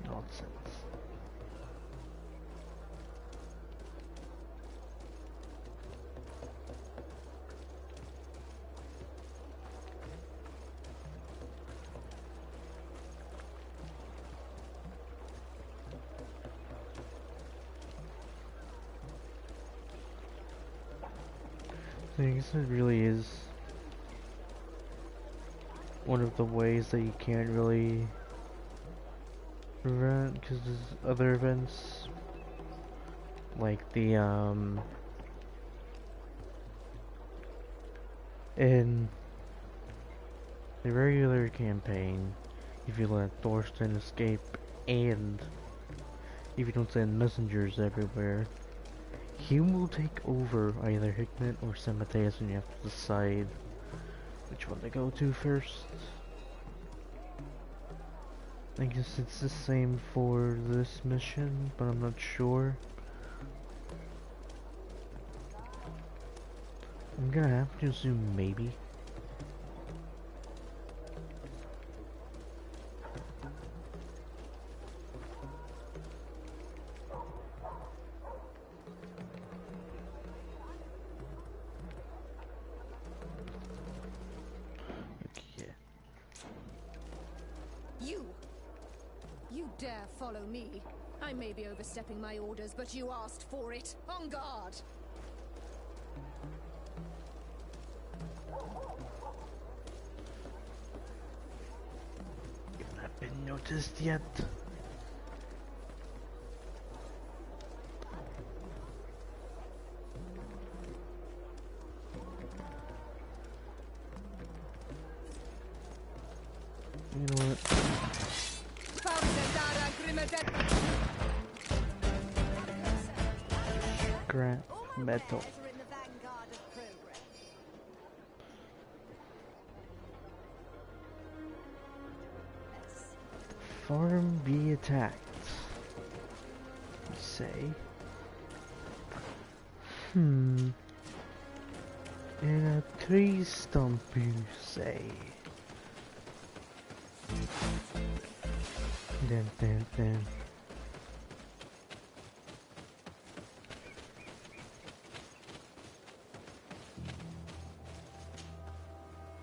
Nonsense. I guess it really is one of the ways that you can't really prevent, because there's other events like the in the regular campaign, if you let Thorsten escape and if you don't send messengers everywhere, he will take over either Hickman or Semateus, and you have to decide which one to go to first. I guess it's the same for this mission, but I'm not sure. I'm gonna have to assume maybe. You dare follow me? I may be overstepping my orders, but you asked for it. On guard! You've not been noticed yet. You know what? Scrap metal. Farm be attacked. You say? And a tree stump, you say? Dun.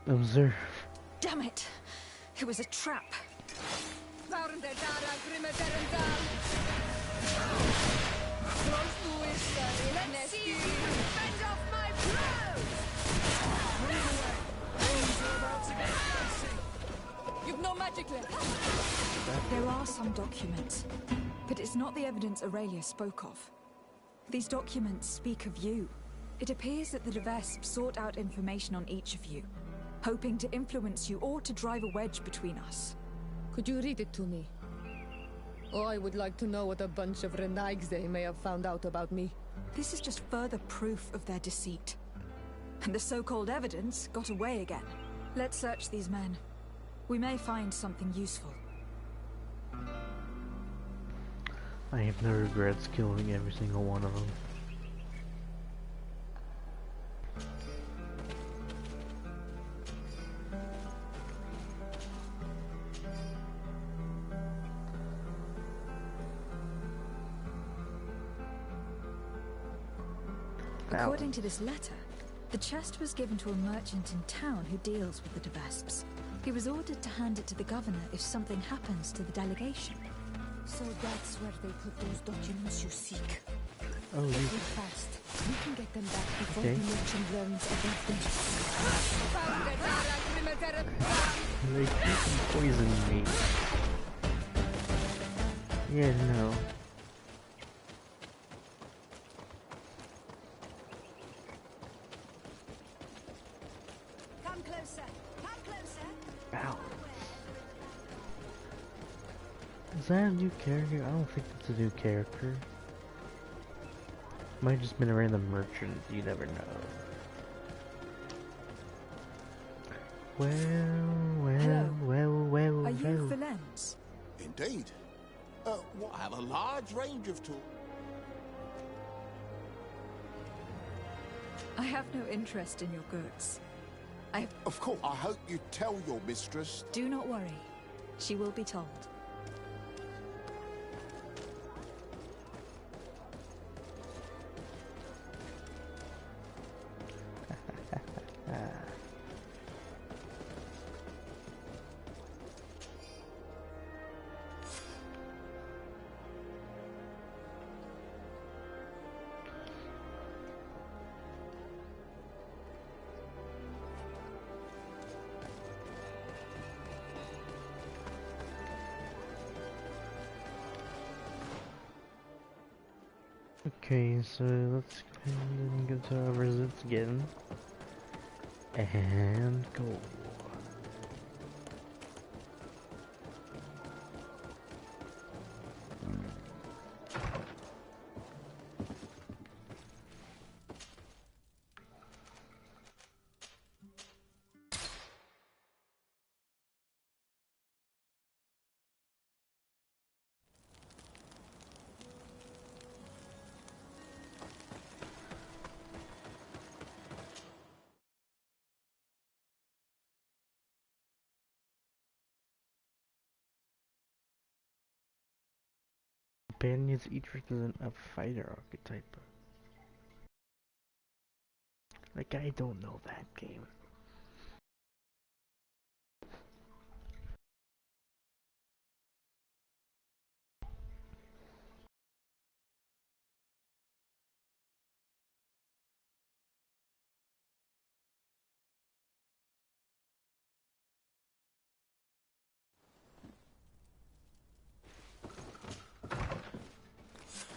Observe. Damn it! It was a trap. Let's see you fend off my blows! You've no magic left. There are some documents, but it's not the evidence Aurelia spoke of. These documents speak of you. It appears that the Vespe sought out information on each of you, hoping to influence you or to drive a wedge between us. Could you read it to me? Oh, I would like to know what a bunch of Renaig's they may have found out about me. This is just further proof of their deceit. And the so-called evidence got away again. Let's search these men. We may find something useful. I have no regrets killing every single one of them. According to this letter, the chest was given to a merchant in town who deals with the Vesps. He was ordered to hand it to the governor if something happens to the delegation. So that's where they put those documents you seek. Oh, If we fast, we can get them back before okay. the merchant learns of their They poisoned me. Yeah, no. Come closer. Come closer. Ow. Is that a new character? I don't think that's a new character. Might have just been a random merchant, you never know. Well. Are you Valens? Indeed. I have a large range of tools. I have no interest in your goods. Of course, I hope you tell your mistress. Do not worry. She will be told. Okay, so let's go ahead and go to our visits again. And go. Companions each represent a fighter archetype. Like, I don't know that game.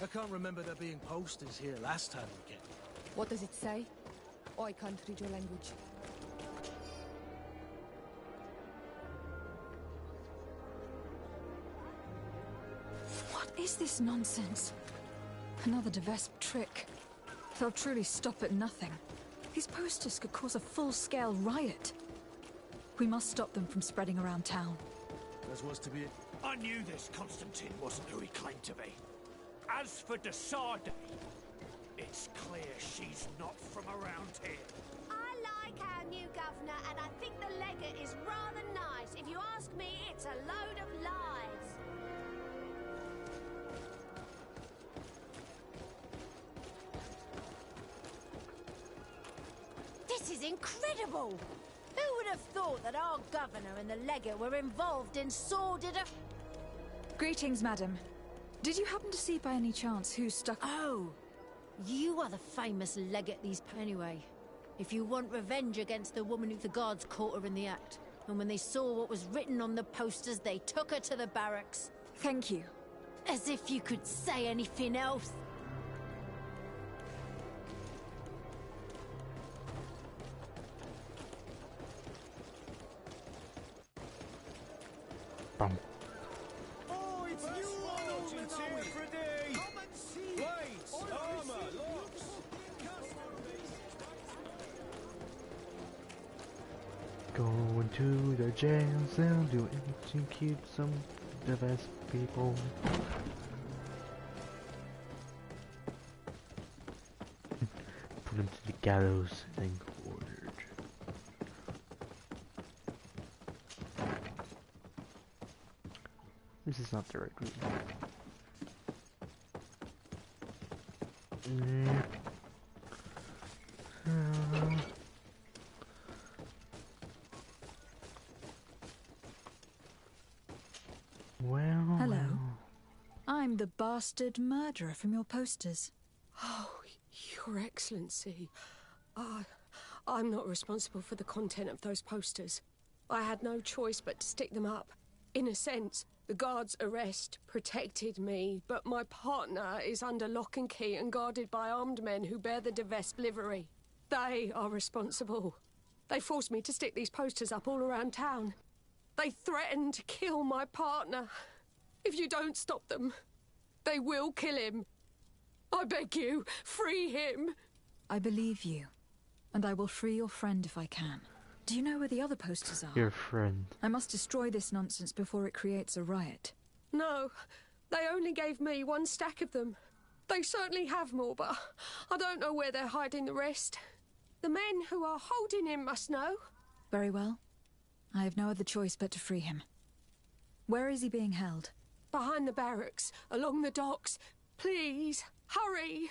I can't remember there being posters here last time we came. What does it say? Oh, I can't read your language. What is this nonsense? Another Vespe trick. They'll truly stop at nothing. These posters could cause a full-scale riot. We must stop them from spreading around town. As was to be. I knew this Constantine wasn't who he claimed to be. As for Desarde, it's clear she's not from around here. I like our new governor, and I think the legate is rather nice. If you ask me, it's a load of lies. This is incredible! Who would have thought that our governor and the legate were involved in sordid Greetings, madam. Did you happen to see by any chance who stuck— Oh, you are the famous legate these— Anyway, if you want revenge against the woman who the guards caught her in the act, and when they saw what was written on the posters, they took her to the barracks. Thank you. As if you could say anything else. Bum. Oh, it's you all! It's here for a day! Come and see! Lights, armor, locks! Going to the jail cell, do it to keep some of the best people. Put him to the gallows and quartered. This is not the right route. Well, hello. well. I'm the bastard murderer from your posters. Oh, Your Excellency. I'm not responsible for the content of those posters. I had no choice but to stick them up. In a sense, the guard's arrest protected me, but my partner is under lock and key and guarded by armed men who bear the de Vespe livery. They are responsible. They forced me to stick these posters up all around town. They threatened to kill my partner. If you don't stop them, they will kill him. I beg you, free him. I believe you, and I will free your friend if I can. Do you know where the other posters are? Your friend. I must destroy this nonsense before it creates a riot. No, they only gave me one stack of them. They certainly have more, but I don't know where they're hiding the rest. The men who are holding him must know. Very well. I have no other choice but to free him. Where is he being held? Behind the barracks, along the docks. Please, hurry!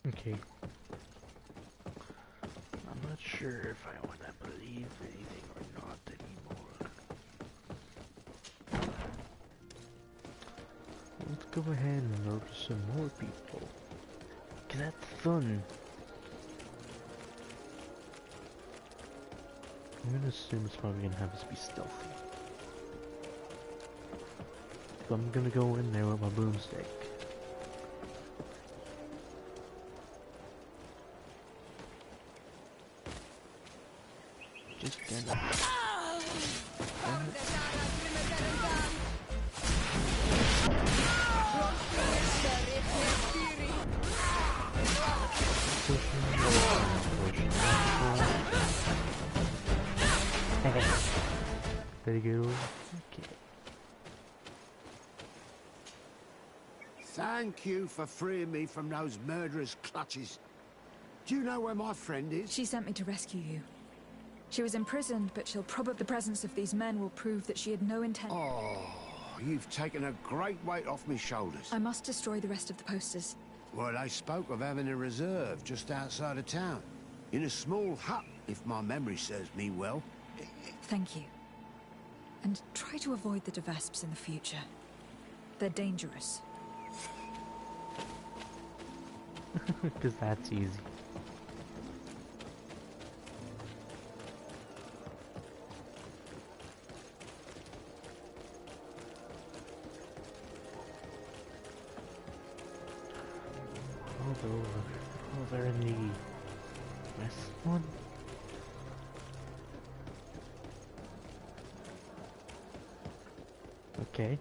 Okay. I'm not sure if I want to believe anything or not anymore. Let's go ahead and load some more people. 'Cause that's fun. I'm gonna assume it's probably gonna have us be stealthy. So I'm gonna go in there with my boomstick. Just gonna... Very good. Okay. Thank you for freeing me from those murderers' clutches. Do you know where my friend is? She sent me to rescue you. She was imprisoned, but she'll probably... The presence of these men will prove that she had no intent... Oh, you've taken a great weight off my shoulders. I must destroy the rest of the posters. Well, they spoke of having a reserve just outside of town. In a small hut, if my memory serves me well. Thank you. And try to avoid the de Vespes in the future. They're dangerous. Because that's easy. Over in the west one. Okay.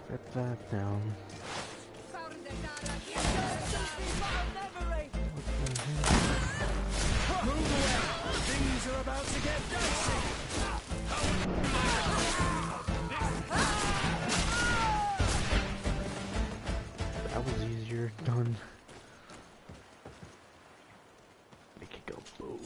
Set that down. Move away! Things are about to get dicey! That was easier done. Make it go boom.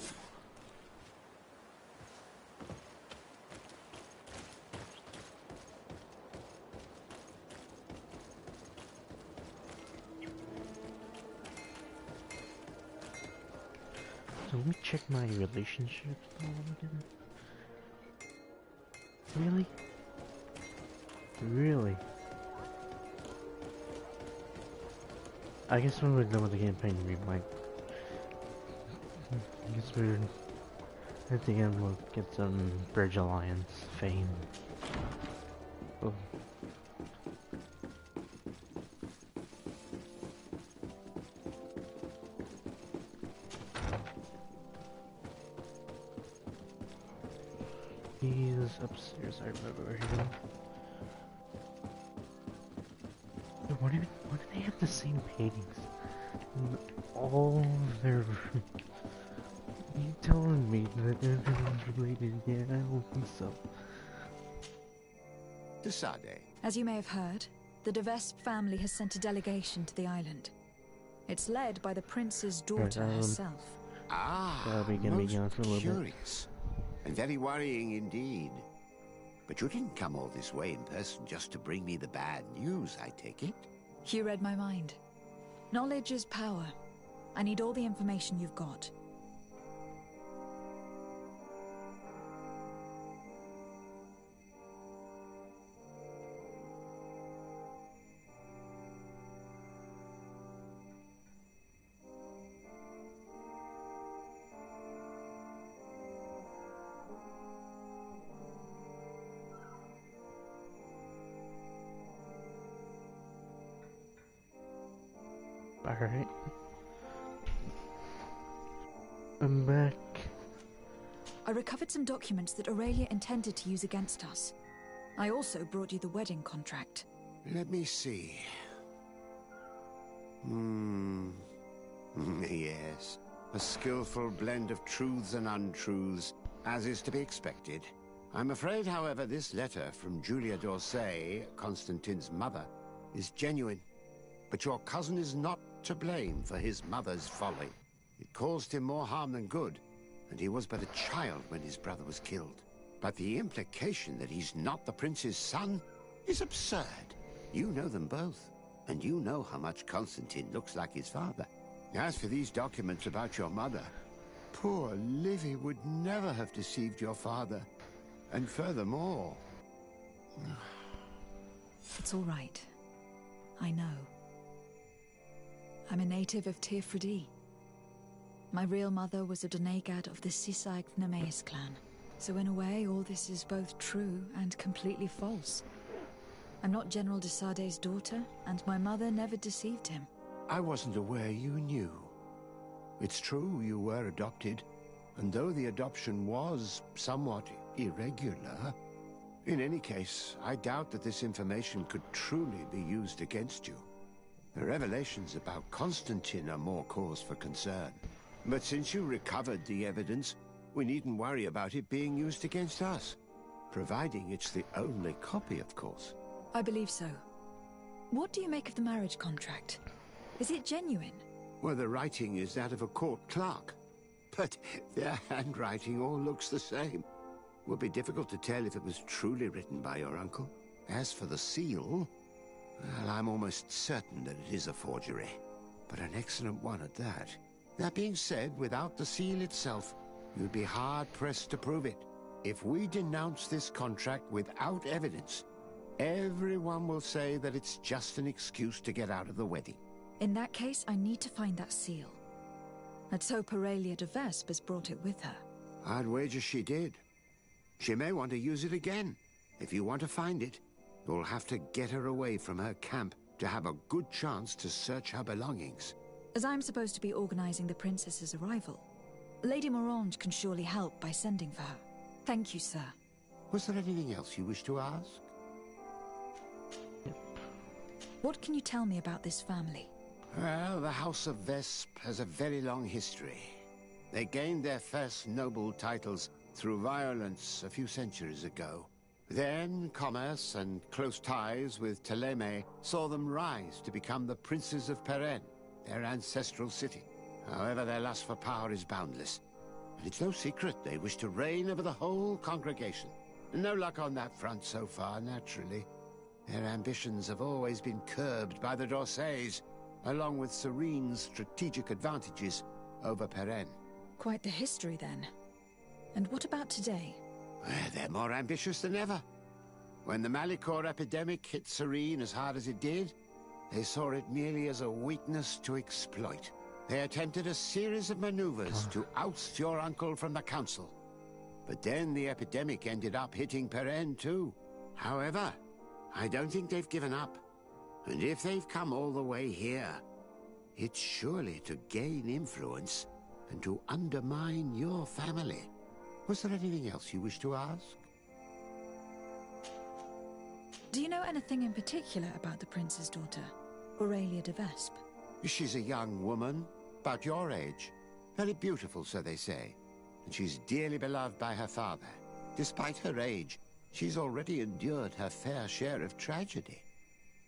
So let me check my relationships again. Really? Really? I guess when we're done with the campaign, we might... I guess we're... At the end, we'll get some Bridge Alliance fame. Oh. He's upstairs, I remember where he went. Why do they have the same paintings in all their rooms? Are you telling me that everyone's related? Yeah, I don't think so. Desade. As you may have heard, the de Vespe family has sent a delegation to the island. It's led by the prince's daughter herself. Ah, most curious. And very worrying indeed. But you didn't come all this way in person just to bring me the bad news, I take it? You read my mind. Knowledge is power. I need all the information you've got. Alright. I'm back. I recovered some documents that Aurelia intended to use against us. I also brought you the wedding contract. Let me see. Yes. A skillful blend of truths and untruths, as is to be expected. I'm afraid, however, this letter from Julia d'Orsay, Constantine's mother, is genuine. But your cousin is not to blame for his mother's folly. It caused him more harm than good, and he was but a child when his brother was killed. But the implication that he's not the prince's son is absurd. You know them both, and you know how much Constantine looks like his father. As for these documents about your mother, poor Livy would never have deceived your father. And furthermore... It's all right. I know. I'm a native of Tirfredi. My real mother was a Donegad of the Sisaig Nemeis clan. So in a way, all this is both true and completely false. I'm not General de Sade's daughter, and my mother never deceived him. I wasn't aware you knew. It's true you were adopted, and though the adoption was somewhat irregular, in any case, I doubt that this information could truly be used against you. The revelations about Constantine are more cause for concern. But since you recovered the evidence, we needn't worry about it being used against us. Providing it's the only copy, of course. I believe so. What do you make of the marriage contract? Is it genuine? Well, the writing is that of a court clerk. But their handwriting all looks the same. Would be difficult to tell if it was truly written by your uncle. As for the seal, well, I'm almost certain that it is a forgery. But an excellent one at that. That being said, without the seal itself, you'd be hard-pressed to prove it. If we denounce this contract without evidence, everyone will say that it's just an excuse to get out of the wedding. In that case, I need to find that seal. Let's hope Aurelia de Vespe has brought it with her. I'd wager she did. She may want to use it again. If you want to find it, you'll have to get her away from her camp to have a good chance to search her belongings. As I'm supposed to be organizing the princess's arrival, Lady Morange can surely help by sending for her. Thank you, sir. Was there anything else you wish to ask? What can you tell me about this family? Well, the House of Vespe has a very long history. They gained their first noble titles through violence a few centuries ago. Then, commerce and close ties with Ptolemy saw them rise to become the princes of Peren, their ancestral city. However, their lust for power is boundless. And it's no secret they wish to reign over the whole congregation. No luck on that front so far, naturally. Their ambitions have always been curbed by the d'Orsays, along with Serene's strategic advantages over Peren. Quite the history, then. And what about today? Well, they're more ambitious than ever. When the Malichor epidemic hit Serene as hard as it did, they saw it merely as a weakness to exploit. They attempted a series of maneuvers to oust your uncle from the council. But then the epidemic ended up hitting Peren too. However, I don't think they've given up. And if they've come all the way here, it's surely to gain influence and to undermine your family. Was there anything else you wish to ask? Do you know anything in particular about the prince's daughter, Aurelia de Vespe? She's a young woman, about your age. Very beautiful, so they say. And she's dearly beloved by her father. Despite her age, she's already endured her fair share of tragedy.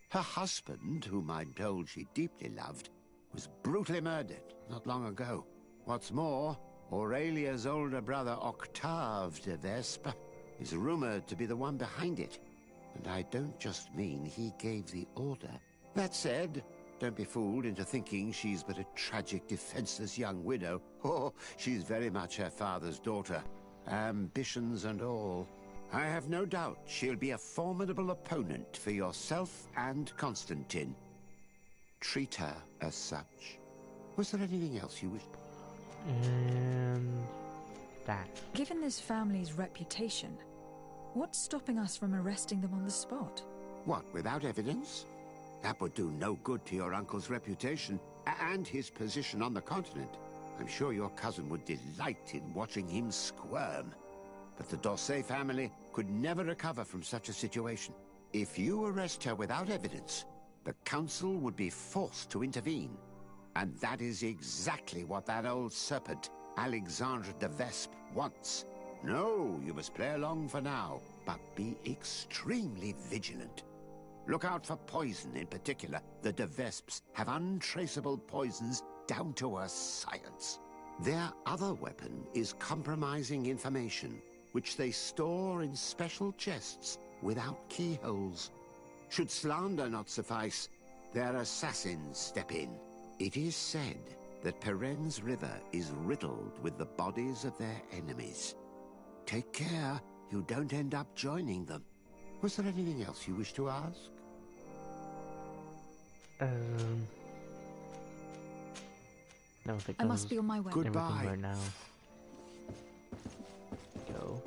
Her husband, whom I'm told she deeply loved, was brutally murdered not long ago. What's more, Aurelia's older brother, Octave de Vespe, is rumored to be the one behind it. And I don't just mean he gave the order. That said, don't be fooled into thinking she's but a tragic, defenseless young widow. Oh, she's very much her father's daughter. Ambitions and all. I have no doubt she'll be a formidable opponent for yourself and Constantine. Treat her as such. Was there anything else you wished? And that. Given this family's reputation, what's stopping us from arresting them on the spot? What, without evidence? That would do no good to your uncle's reputation and his position on the continent. I'm sure your cousin would delight in watching him squirm. But the D'Orsay family could never recover from such a situation. If you arrest her without evidence, the council would be forced to intervene. And that is exactly what that old serpent, Alexandre de Vespe, wants. No, you must play along for now, but be extremely vigilant. Look out for poison in particular. The de Vespes have untraceable poisons down to a science. Their other weapon is compromising information, which they store in special chests without keyholes. Should slander not suffice, their assassins step in. It is said that Peren's river is riddled with the bodies of their enemies. Take care you don't end up joining them. Was there anything else you wish to ask? No, I think I must be on my way. Goodbye. Everything right now. Go.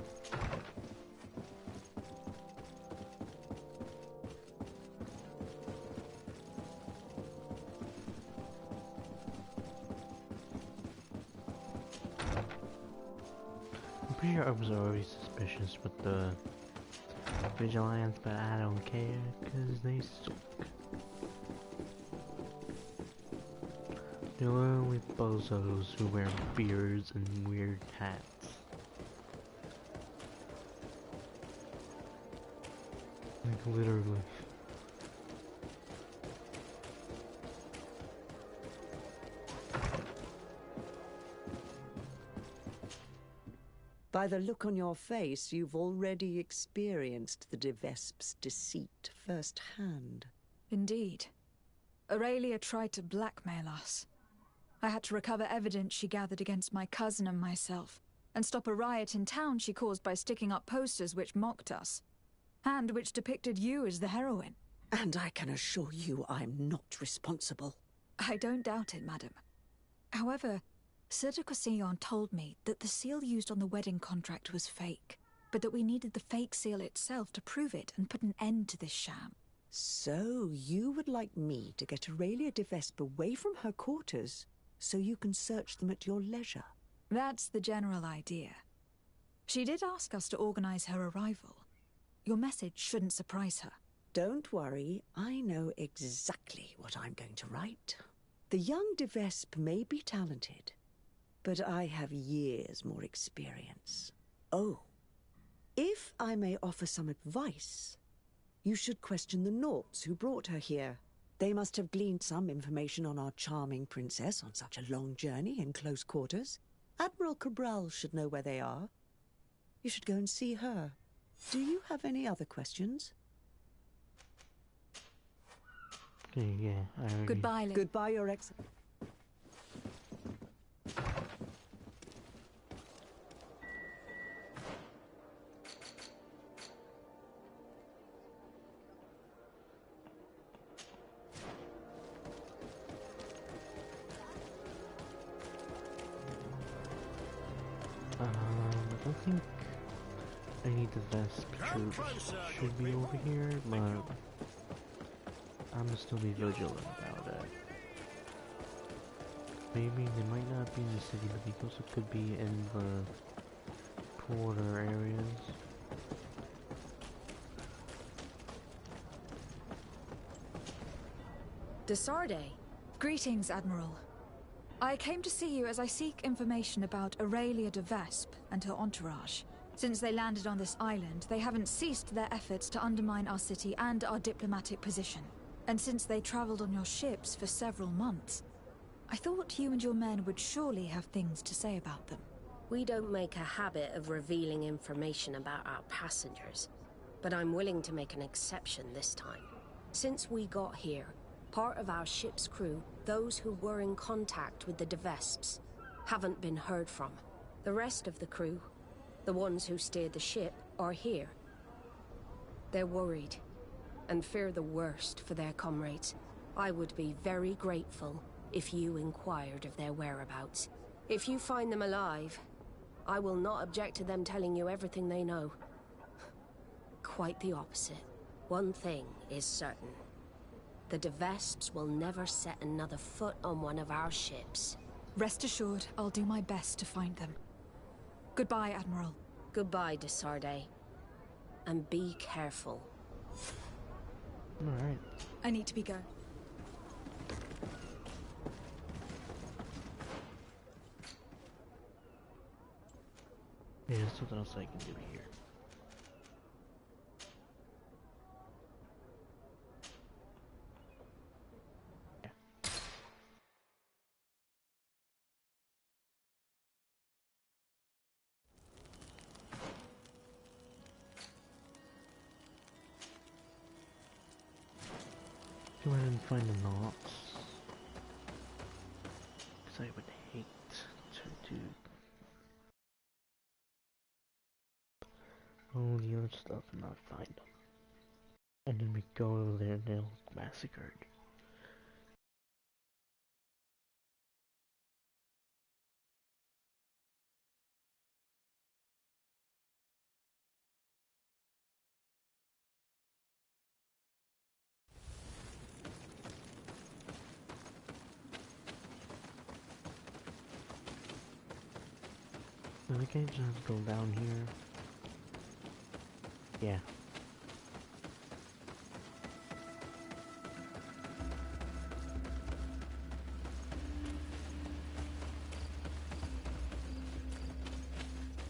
I'm pretty sure I was always suspicious with the vigilance, but I don't care, cause they suck. They're only bozos who wear beards and weird hats. Like, literally. By the look on your face, you've already experienced the de Vespe's deceit firsthand. Indeed. Aurelia tried to blackmail us. I had to recover evidence she gathered against my cousin and myself, and stop a riot in town she caused by sticking up posters which mocked us, and which depicted you as the heroine. And I can assure you I'm not responsible. I don't doubt it, madam. However, Sir de Cosillon told me that the seal used on the wedding contract was fake, but that we needed the fake seal itself to prove it and put an end to this sham. So you would like me to get Aurelia de Vespe away from her quarters so you can search them at your leisure? That's the general idea. She did ask us to organize her arrival. Your message shouldn't surprise her. Don't worry, I know exactly what I'm going to write. The young de Vespe may be talented, but I have years more experience. Oh, if I may offer some advice, you should question the Nauts who brought her here. They must have gleaned some information on our charming princess on such a long journey in close quarters. Admiral Cabral should know where they are. You should go and see her. Do you have any other questions? Okay, yeah, I already... Goodbye, Lily. Goodbye, Your Excellency. I don't think I need the Vespe troops should be over here, but I'm gonna still be vigilant about it. Maybe they might not be in the city, but they also could be in the border areas. Desarde. Greetings, Admiral. I came to see you as I seek information about Aurelia de Vespe and her entourage. Since they landed on this island, they haven't ceased their efforts to undermine our city and our diplomatic position. And since they traveled on your ships for several months, I thought you and your men would surely have things to say about them. We don't make a habit of revealing information about our passengers, but I'm willing to make an exception this time. Since we got here, part of our ship's crew, those who were in contact with the de Vespes, haven't been heard from. The rest of the crew, the ones who steered the ship, are here. They're worried and fear the worst for their comrades. I would be very grateful if you inquired of their whereabouts. If you find them alive, I will not object to them telling you everything they know. Quite the opposite. One thing is certain. The de Vespes will never set another foot on one of our ships. Rest assured, I'll do my best to find them. Goodbye, Admiral. Goodbye, Desarde. And be careful. Alright. I need to be going. Yeah, there's something else I can do here. Yeah. Go ahead and find the knots. Because I would hate to do all the other stuff and not find them. And then we go over there and they're massacred. Now we can't just go down here. Yeah.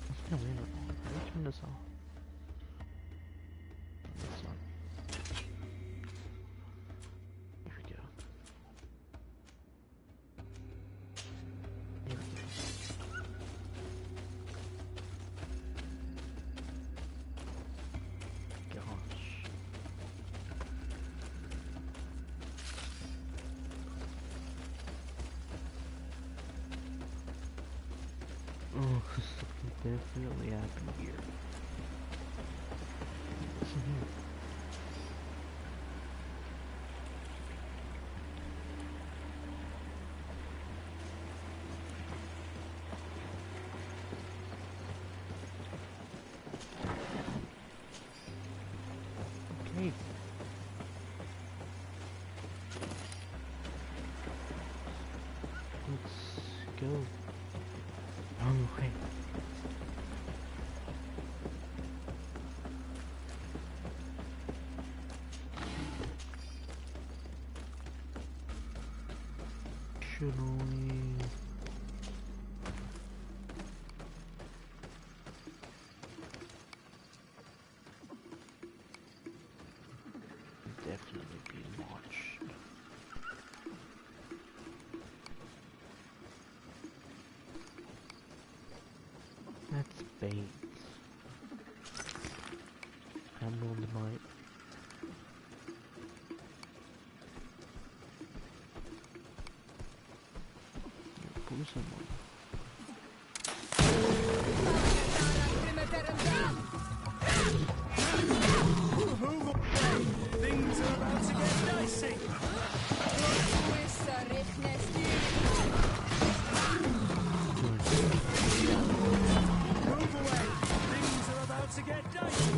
That's kind of weird. How do you turn this off? This one. Here we go. Here we go. Gosh. Oh, something definitely happened here. What's in here? Okay. Let's go. Wrong way. Should we? Definitely be watched. That's bait. I'm rolling the mic. Pull someone. Things are about to get dicey. Move away. Things are about to get dicey.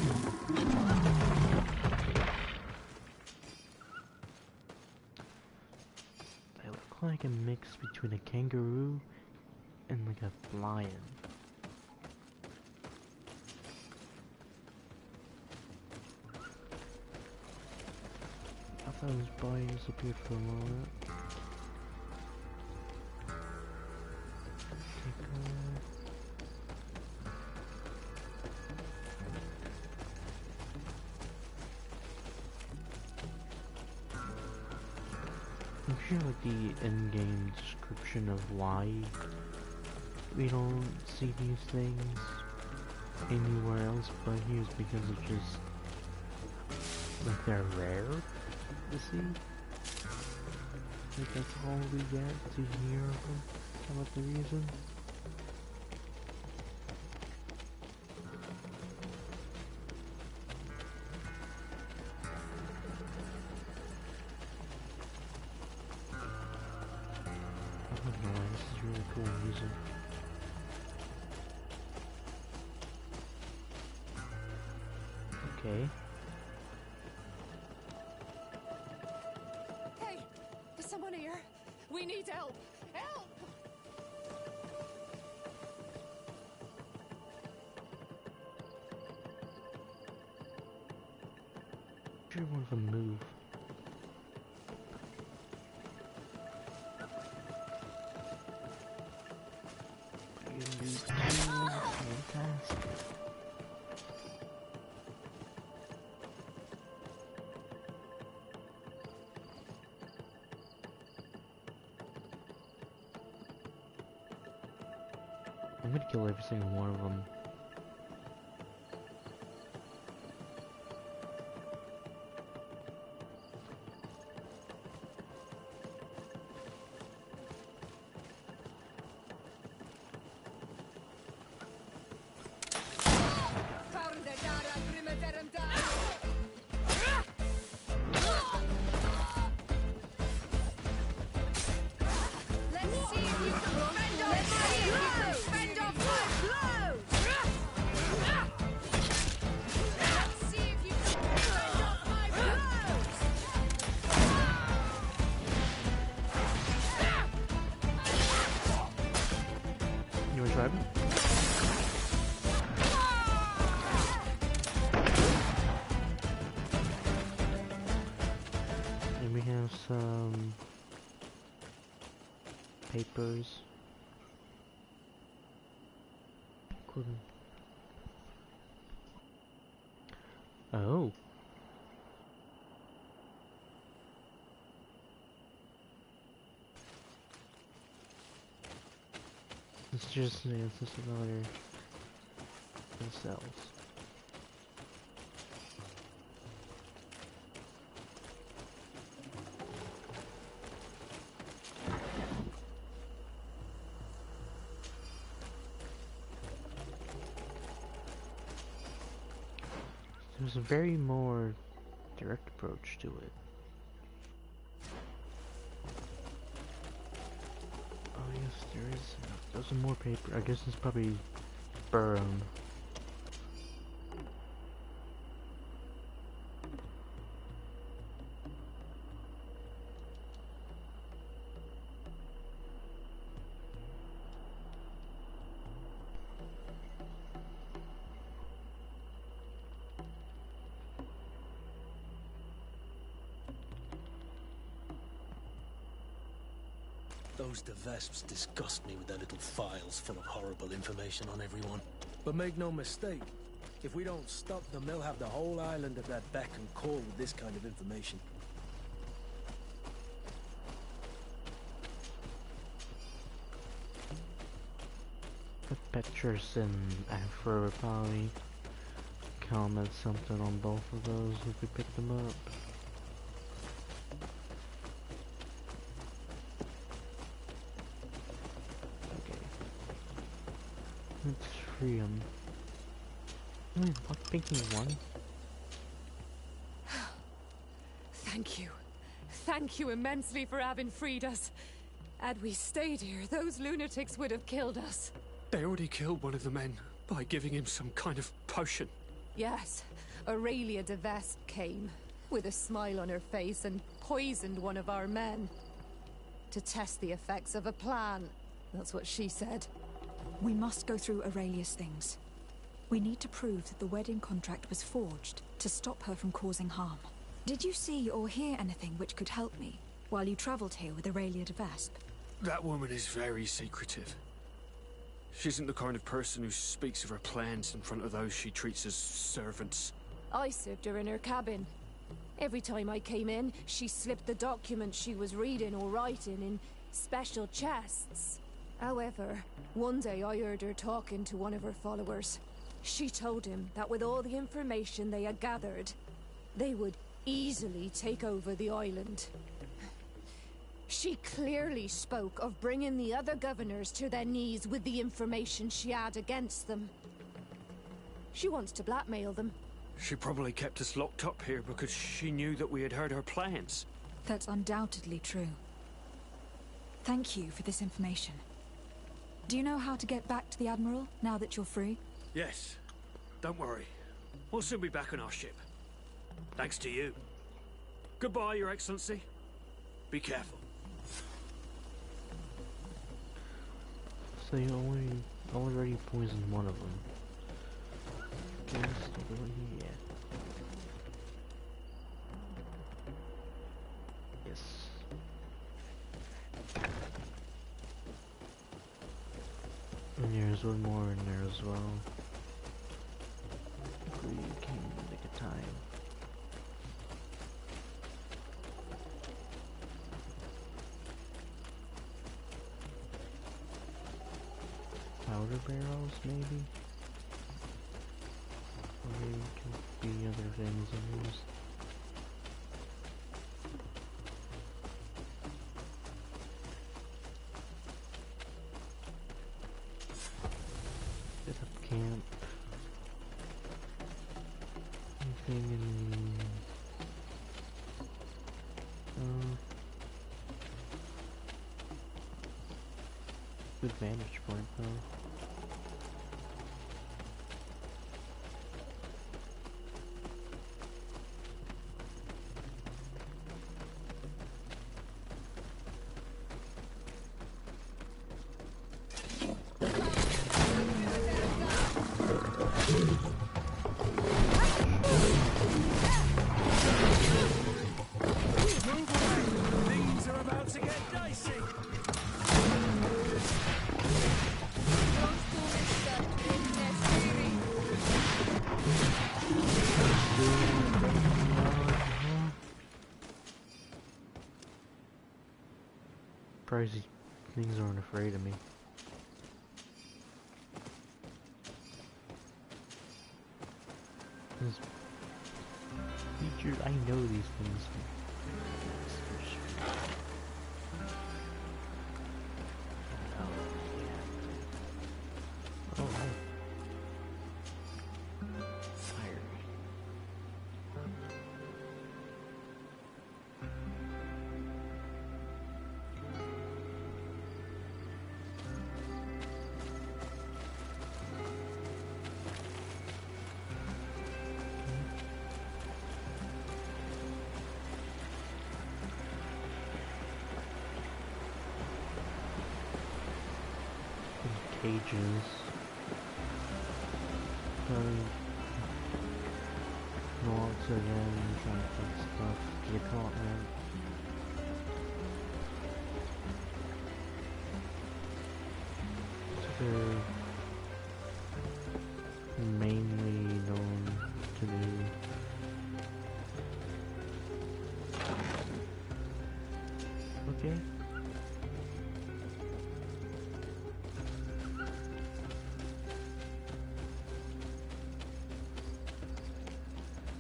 They look like a mix between a kangaroo and like a lion. Those boys appeared for a moment. I'm sure like the in-game description of why we don't see these things anywhere else but here is because it's just like they're rare to see. Like that's all we get to hear about the reason. This is really cool music. Okay. Hey, is someone here? We need help. Help! Sure, one of them move. I'm gonna kill every single one of them. You wanna try them? And we have some papers. Cool. Oh. It's just another cells. There's a very more direct approach to it. Oh yes, there is. There's some more paper. I guess it's probably burn. Those Vesps disgust me with their little files full of horrible information on everyone. But make no mistake, if we don't stop them, they'll have the whole island at their beck and call with this kind of information. The pictures and Afro would probably comment something on both of those if we pick them up. Let's free him. What picking one? Thank you. Thank you immensely for having freed us. Had we stayed here, those lunatics would have killed us. They already killed one of the men by giving him some kind of potion. Yes, Aurelia de Vespe came, with a smile on her face, and poisoned one of our men. To test the effects of a plan. That's what she said. We must go through Aurelia's things. We need to prove that the wedding contract was forged to stop her from causing harm. Did you see or hear anything which could help me while you travelled here with Aurelia de Vespe? That woman is very secretive. She isn't the kind of person who speaks of her plans in front of those she treats as servants. I served her in her cabin. Every time I came in, she slipped the documents she was reading or writing in special chests. However, one day I heard her talking to one of her followers. She told him that with all the information they had gathered, they would easily take over the island. She clearly spoke of bringing the other governors to their knees with the information she had against them. She wants to blackmail them. She probably kept us locked up here because she knew that we had heard her plans. That's undoubtedly true. Thank you for this information. Do you know how to get back to the Admiral, now that you're free? Yes. Don't worry. We'll soon be back on our ship. Thanks to you. Goodbye, Your Excellency. Be careful. So you already poisoned one of them. Guess yeah. Yes. And there's one more in there as well. Hopefully you came in the nick of time. Powder barrels, maybe? Or maybe it could be other things in these. Set up camp. Anything in... good vantage point though. Things are about to get dicey. Crazy things aren't afraid of me. These features, I know these things. Oh, hi. Fiery. Cages. Lots of them trying to put stuff to the continent. So they're mainly known to do okay.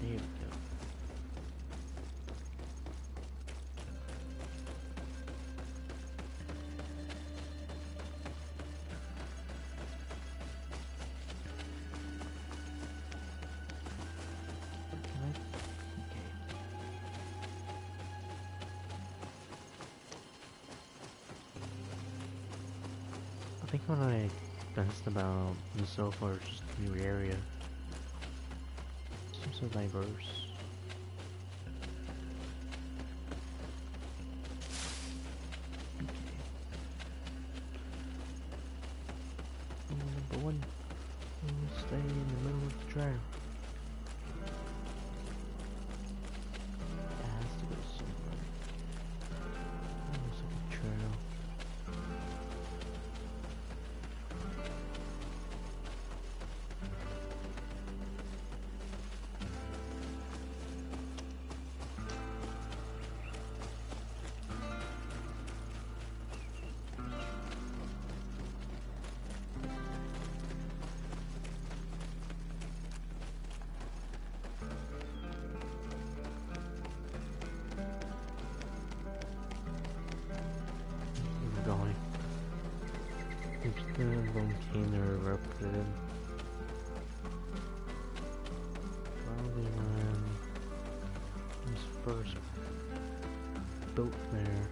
There we go. I think what I best about this so far is just the new area. Seems so diverse. Number one, we'll stay in the middle of the trail. volcano erupted. Probably when it was first built there.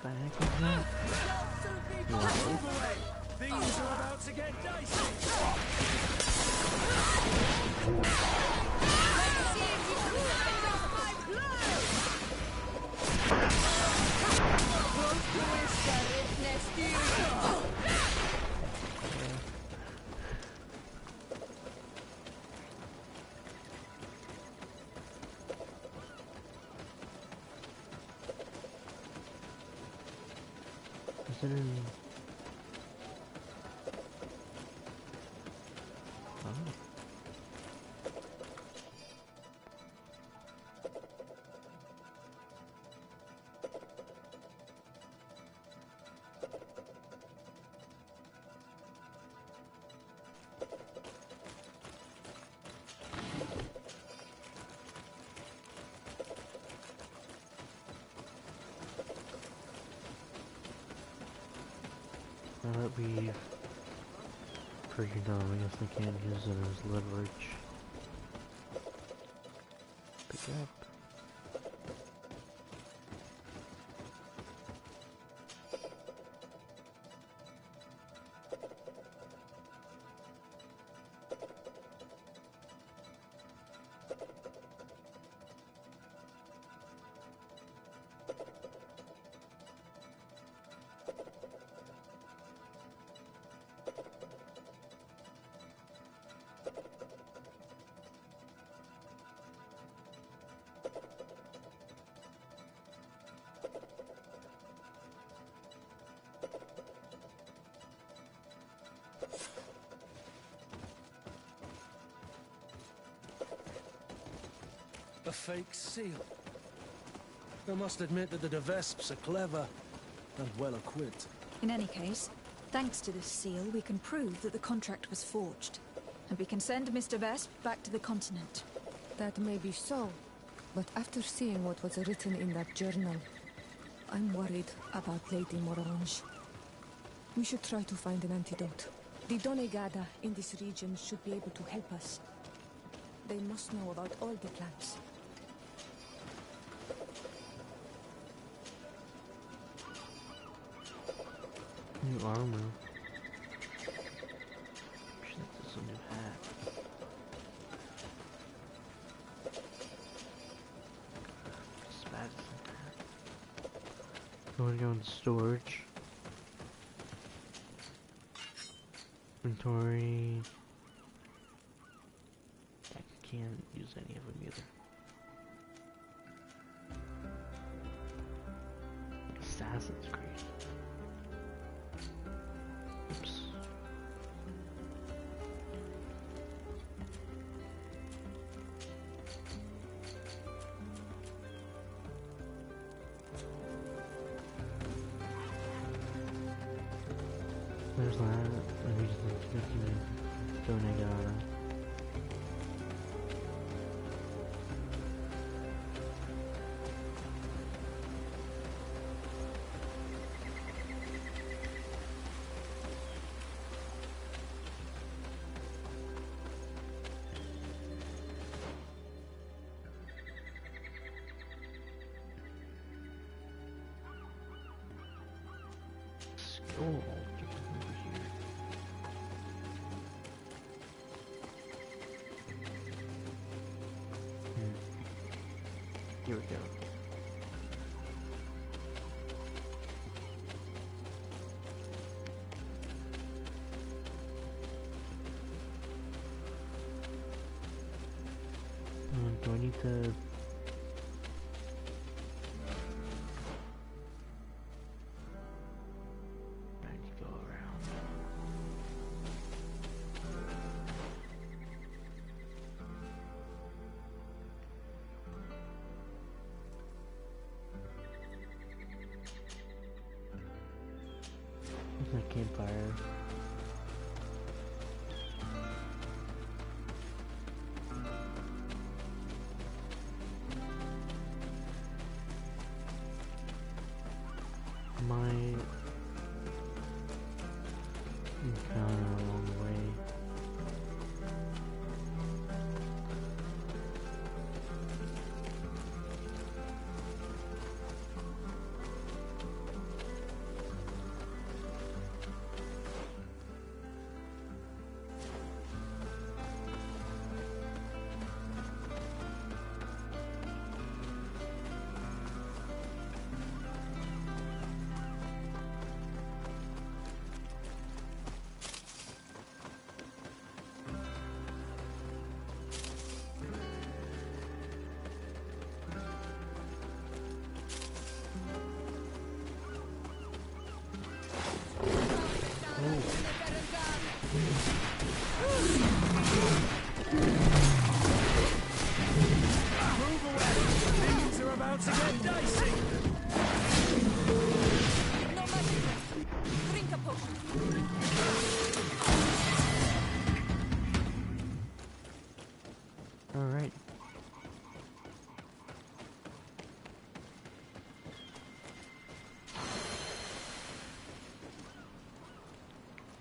The heck is that? Things are about to get dicey. Is it in... Oh. Now that we've figured out, I guess I can't use it as leverage. Pick up. A fake seal. I must admit that the Vesps are clever and well equipped. In any case, thanks to this seal, we can prove that the contract was forged. And we can send Mr. Vesp back to the continent. That may be so, but after seeing what was written in that journal, I'm worried about Lady Morange. We should try to find an antidote. The Donegada in this region should be able to help us. They must know about all the plants. New armor. Shit, this is a new hat. Spaz hat. I'm gonna go into storage. Inventory. I can't use any of them either. Assassin's Creed. Oops. There's that. Let me just look at the Donegada. Skill over here. Here we go. Do I need to... I need to go around. That campfire. Kind of along the way. Alright.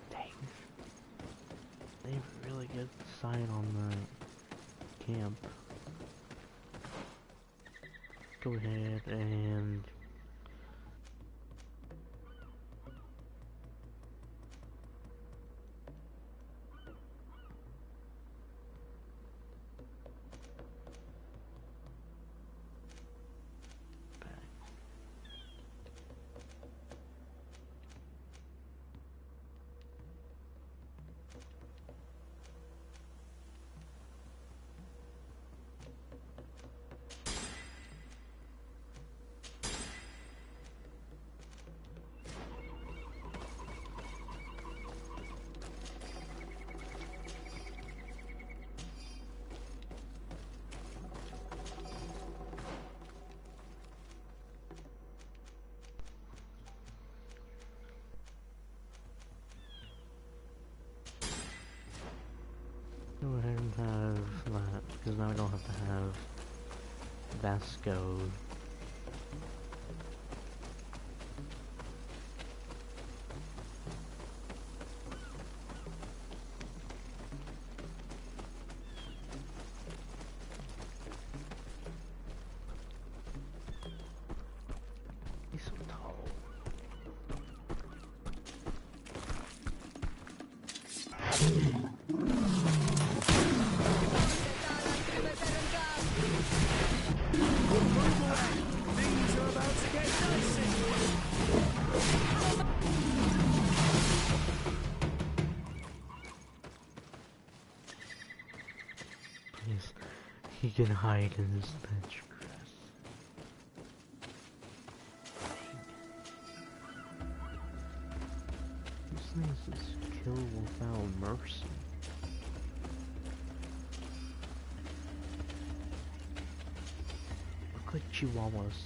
Dang. They have a really good sign on the camp. Go ahead and go ahead and have that, because now we don't have to have Vasco. He's so tall. He can hide in his bench press. This is kill without mercy. Look like chihuahuas.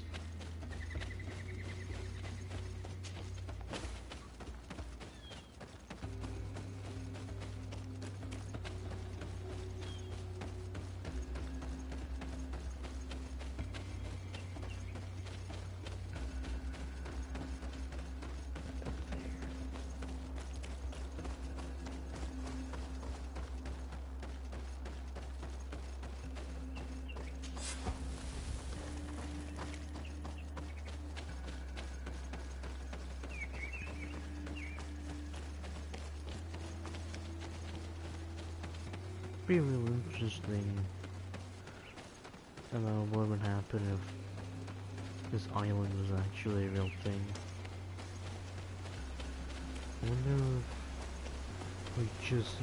Be real interesting about what would happen if this island was actually a real thing. I wonder if we just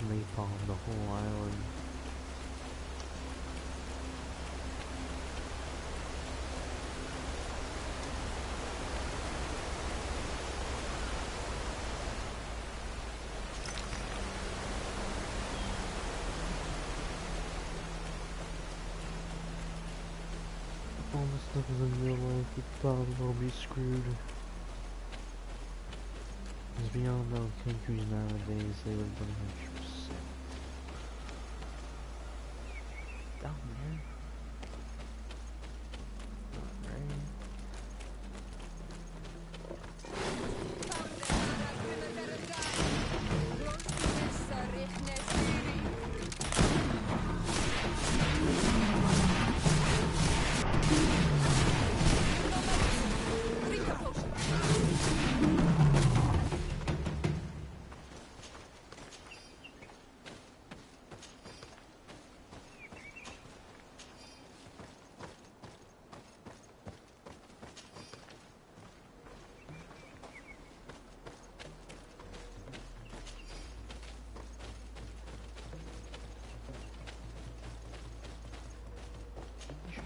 napalm the whole island. All this stuff is in real life, we probably will be screwed. As we all know, countries nowadays, they live 100%. Down there? Alright.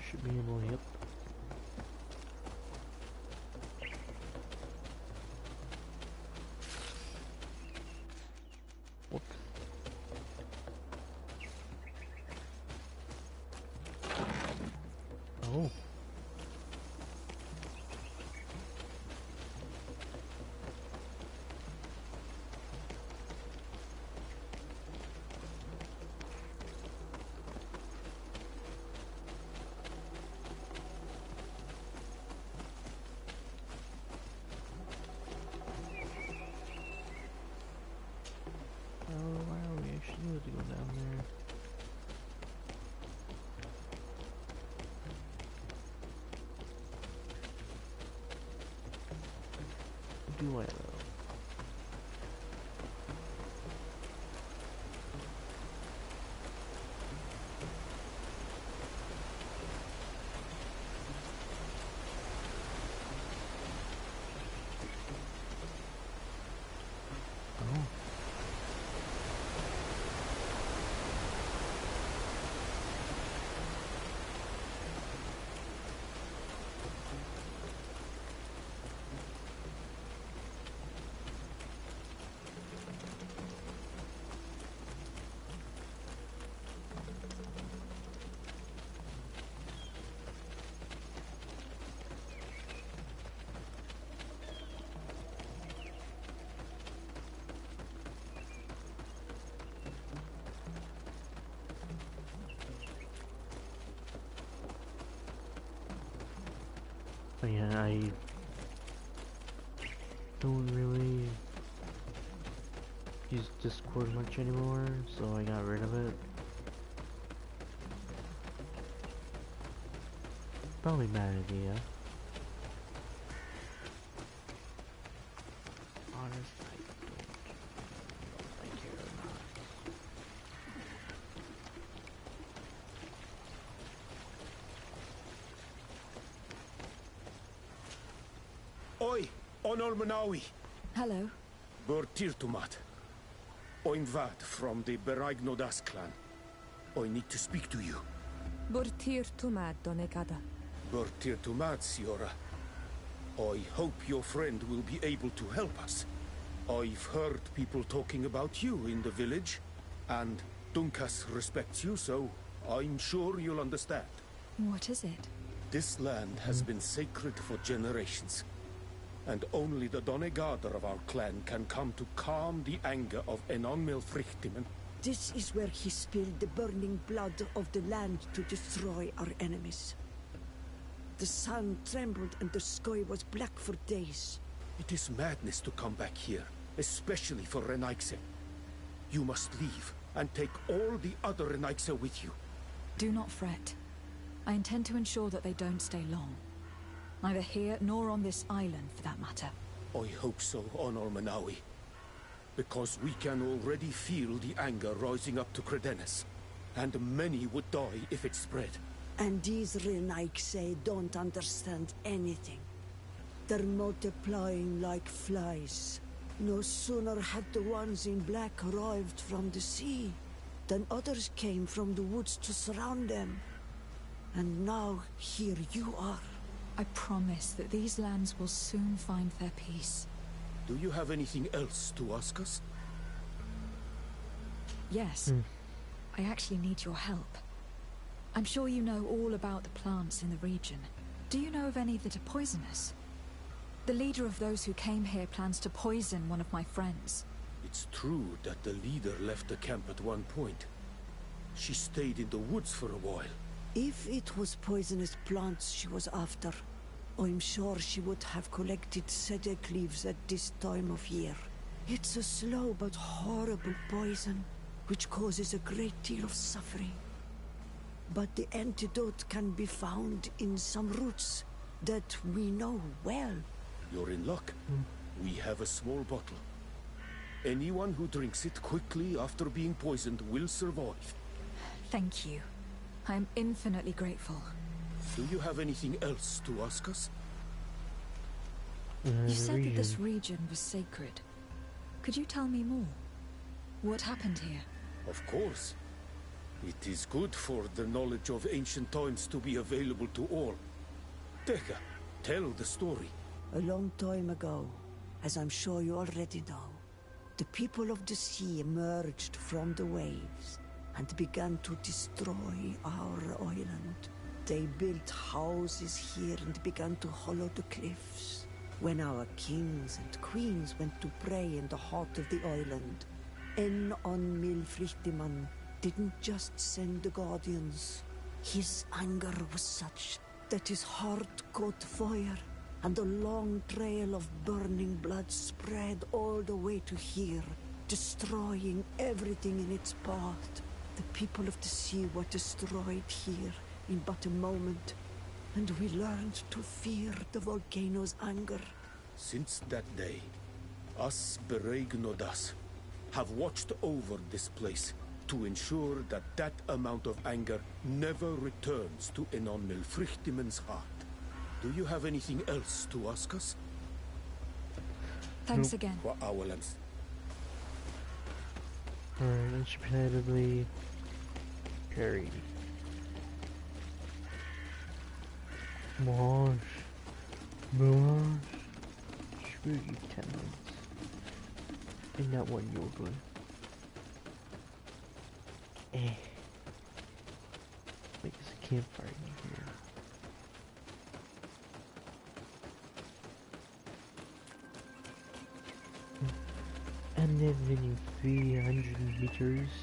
Should be able to hit. What? Oh. To go down there. Do I though? But yeah, I don't really use Discord much anymore, so I got rid of it. Probably a bad idea. Honestly, I care not. Oi, Onol Manawi. Hello. Burtirtumat. Oinvad from the Beraignodas clan. I need to speak to you. Burtirtumat, Donegada. Burtirtumat, Siora. I hope your friend will be able to help us. I've heard people talking about you in the village, and Dunkas respects you, so I'm sure you'll understand. What is it? This land has been sacred for generations, and only the Donegader of our clan can come to calm the anger of Enon Melfrichtimen. This is where he spilled the burning blood of the land to destroy our enemies. The sun trembled and the sky was black for days. It is madness to come back here, especially for Renaigse. You must leave and take all the other Renaigse with you. Do not fret. I intend to ensure that they don't stay long. Neither here nor on this island, for that matter. I hope so, Onol Manawi. Because we can already feel the anger rising up to Credennis. And many would die if it spread. And these Renaigse don't understand anything. They're multiplying like flies. No sooner had the ones in black arrived from the sea, than others came from the woods to surround them. And now, here you are. I promise that these lands will soon find their peace. Do you have anything else to ask us? Yes. I actually need your help. I'm sure you know all about the plants in the region. Do you know of any that are poisonous? The leader of those who came here plans to poison one of my friends. It's true that the leader left the camp at one point. She stayed in the woods for a while. If it was poisonous plants she was after, I'm sure she would have collected sedek leaves at this time of year. It's a slow but horrible poison, which causes a great deal of suffering. But the antidote can be found in some roots that we know well. You're in luck. We have a small bottle. Anyone who drinks it quickly after being poisoned will survive. Thank you. I am infinitely grateful. Do you have anything else to ask us? You said that this region was sacred. Could you tell me more? What happened here? Of course. It is good for the knowledge of ancient times to be available to all. Teka, tell the story. A long time ago, as I'm sure you already know, the people of the sea emerged from the waves and began to destroy our island. They built houses here and began to hollow the cliffs. When our kings and queens went to pray in the heart of the island, Milfrichtiman didn't just send the guardians. His anger was such that his heart caught fire, and a long trail of burning blood spread all the way to here, destroying everything in its path. The people of the sea were destroyed here in but a moment, and we learned to fear the volcano's anger. Since that day, us Bereignodas have watched over this place to ensure that that amount of anger never returns to Milfrichtiman's heart. Do you have anything else to ask us? Thanks again. Alright, unsupervisively carried. Mange. Spooky tenants. In that one Yorkland. Like there's a campfire in here. And then in 300 meters,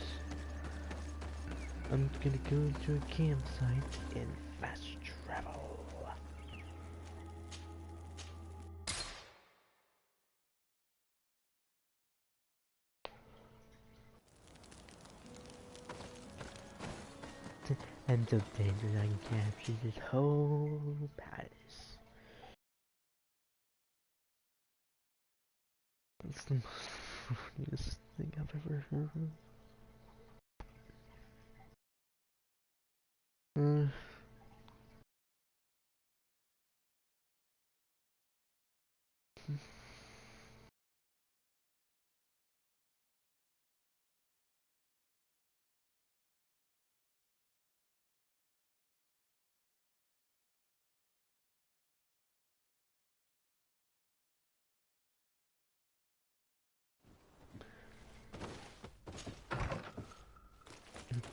I'm gonna go to a campsite and fast travel. Until then, I can capture this whole palace. That's the most funniest thing I've ever heard.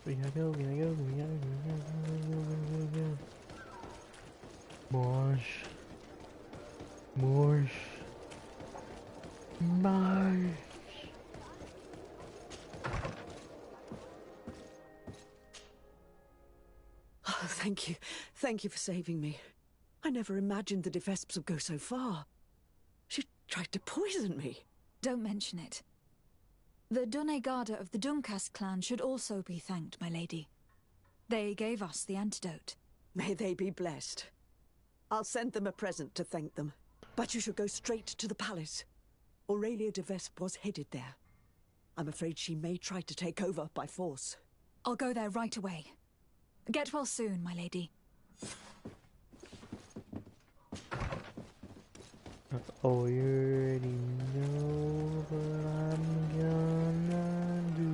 We gotta go. Marsh. Oh, thank you. Thank you for saving me. I never imagined the Vespe would go so far. She tried to poison me. Don't mention it. The Donegada of the Duncast clan should also be thanked, my lady. They gave us the antidote. May they be blessed. I'll send them a present to thank them. But you should go straight to the palace. Aurelia de Vespe was headed there. I'm afraid she may try to take over by force. I'll go there right away. Get well soon, my lady. Oh, you already know what I'm gonna do.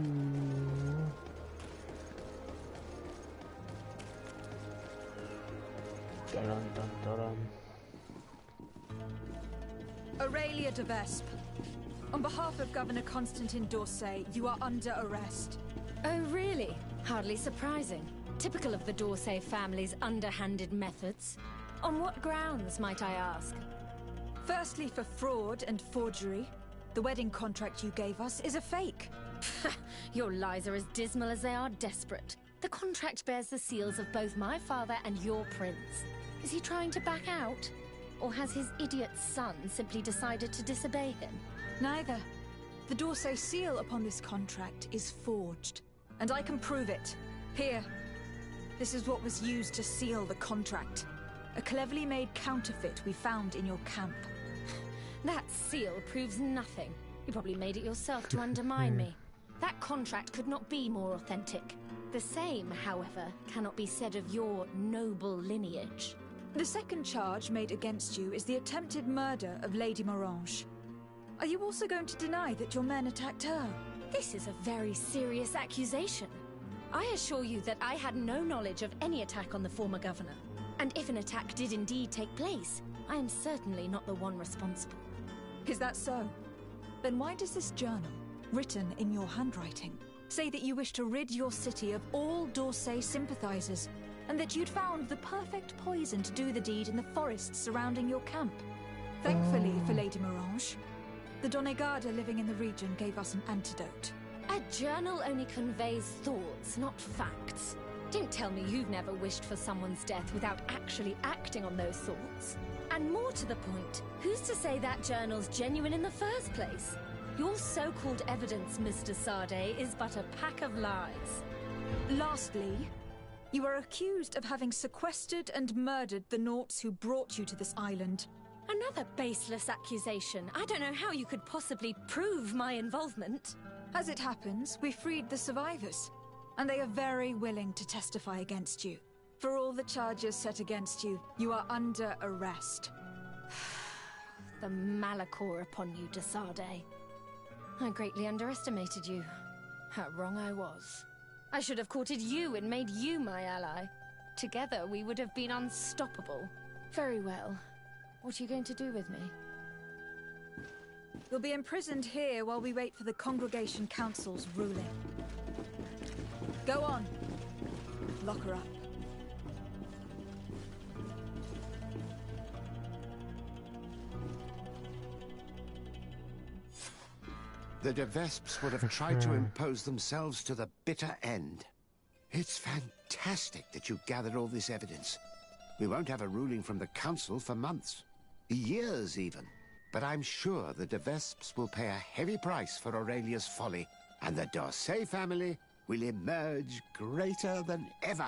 Dun-dun-dun-dun. Aurelia de Vespe. On behalf of Governor Constantin d'Orsay, you are under arrest. Oh, really? Hardly surprising. Typical of the d'Orsay family's underhanded methods. On what grounds, might I ask? Firstly, for fraud and forgery. The wedding contract you gave us is a fake. Your lies are as dismal as they are desperate. The contract bears the seals of both my father and your prince. Is he trying to back out? Or has his idiot son simply decided to disobey him? Neither. The D'Orsay seal upon this contract is forged, and I can prove it. Here. This is what was used to seal the contract. A cleverly made counterfeit we found in your camp. That seal proves nothing. You probably made it yourself to undermine me. That contract could not be more authentic. The same, however, cannot be said of your noble lineage. The second charge made against you is the attempted murder of Lady Morange. Are you also going to deny that your men attacked her? This is a very serious accusation. I assure you that I had no knowledge of any attack on the former governor. And if an attack did indeed take place, I am certainly not the one responsible. Is that so? Then why does this journal, written in your handwriting, say that you wish to rid your city of all D'Orsay sympathizers, and that you'd found the perfect poison to do the deed in the forests surrounding your camp? Thankfully for Lady Morange, the Donegada living in the region gave us an antidote. A journal only conveys thoughts, not facts. Don't tell me you've never wished for someone's death without actually acting on those thoughts. And more to the point, who's to say that journal's genuine in the first place? Your so-called evidence, Mr. Sade, is but a pack of lies. Lastly, you are accused of having sequestered and murdered the Nauts who brought you to this island. Another baseless accusation. I don't know how you could possibly prove my involvement. As it happens, we freed the survivors, and they are very willing to testify against you. For all the charges set against you, you are under arrest. The malachor upon you, de Sade. I greatly underestimated you. How wrong I was. I should have courted you and made you my ally. Together we would have been unstoppable. Very well. What are you going to do with me? You'll be imprisoned here while we wait for the Congregation Council's ruling. Go on. Lock her up. The de Vespes would have tried to impose themselves to the bitter end. It's fantastic that you gathered all this evidence. We won't have a ruling from the Council for months. Years, even. But I'm sure the de Vespes will pay a heavy price for Aurelia's folly, and the D'Orsay family will emerge greater than ever.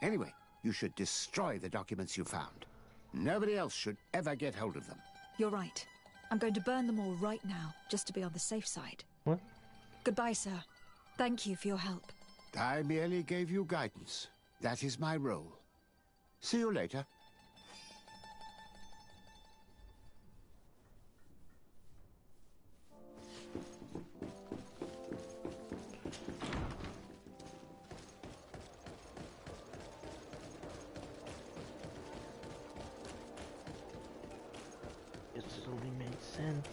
Anyway, you should destroy the documents you found. Nobody else should ever get hold of them. You're right. I'm going to burn them all right now, just to be on the safe side. What? Goodbye, sir. Thank you for your help. I merely gave you guidance. That is my role. See you later. It only makes sense.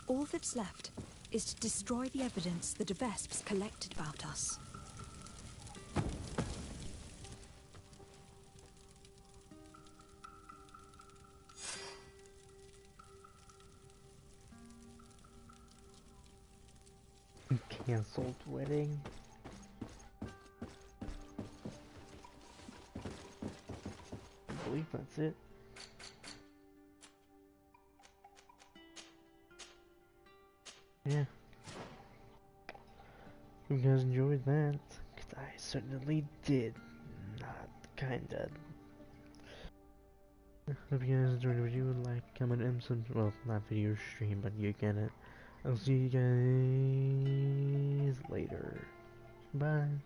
All that's left is to destroy the evidence the de Vespes collected about us. Cancelled wedding. I believe that's it. Yeah. You guys enjoyed that? 'Cause I certainly did. Not kinda. Hope you guys enjoyed the video. Like, comment, and subscribe. Well, not video stream, but you get it. I'll see you guys later. Bye.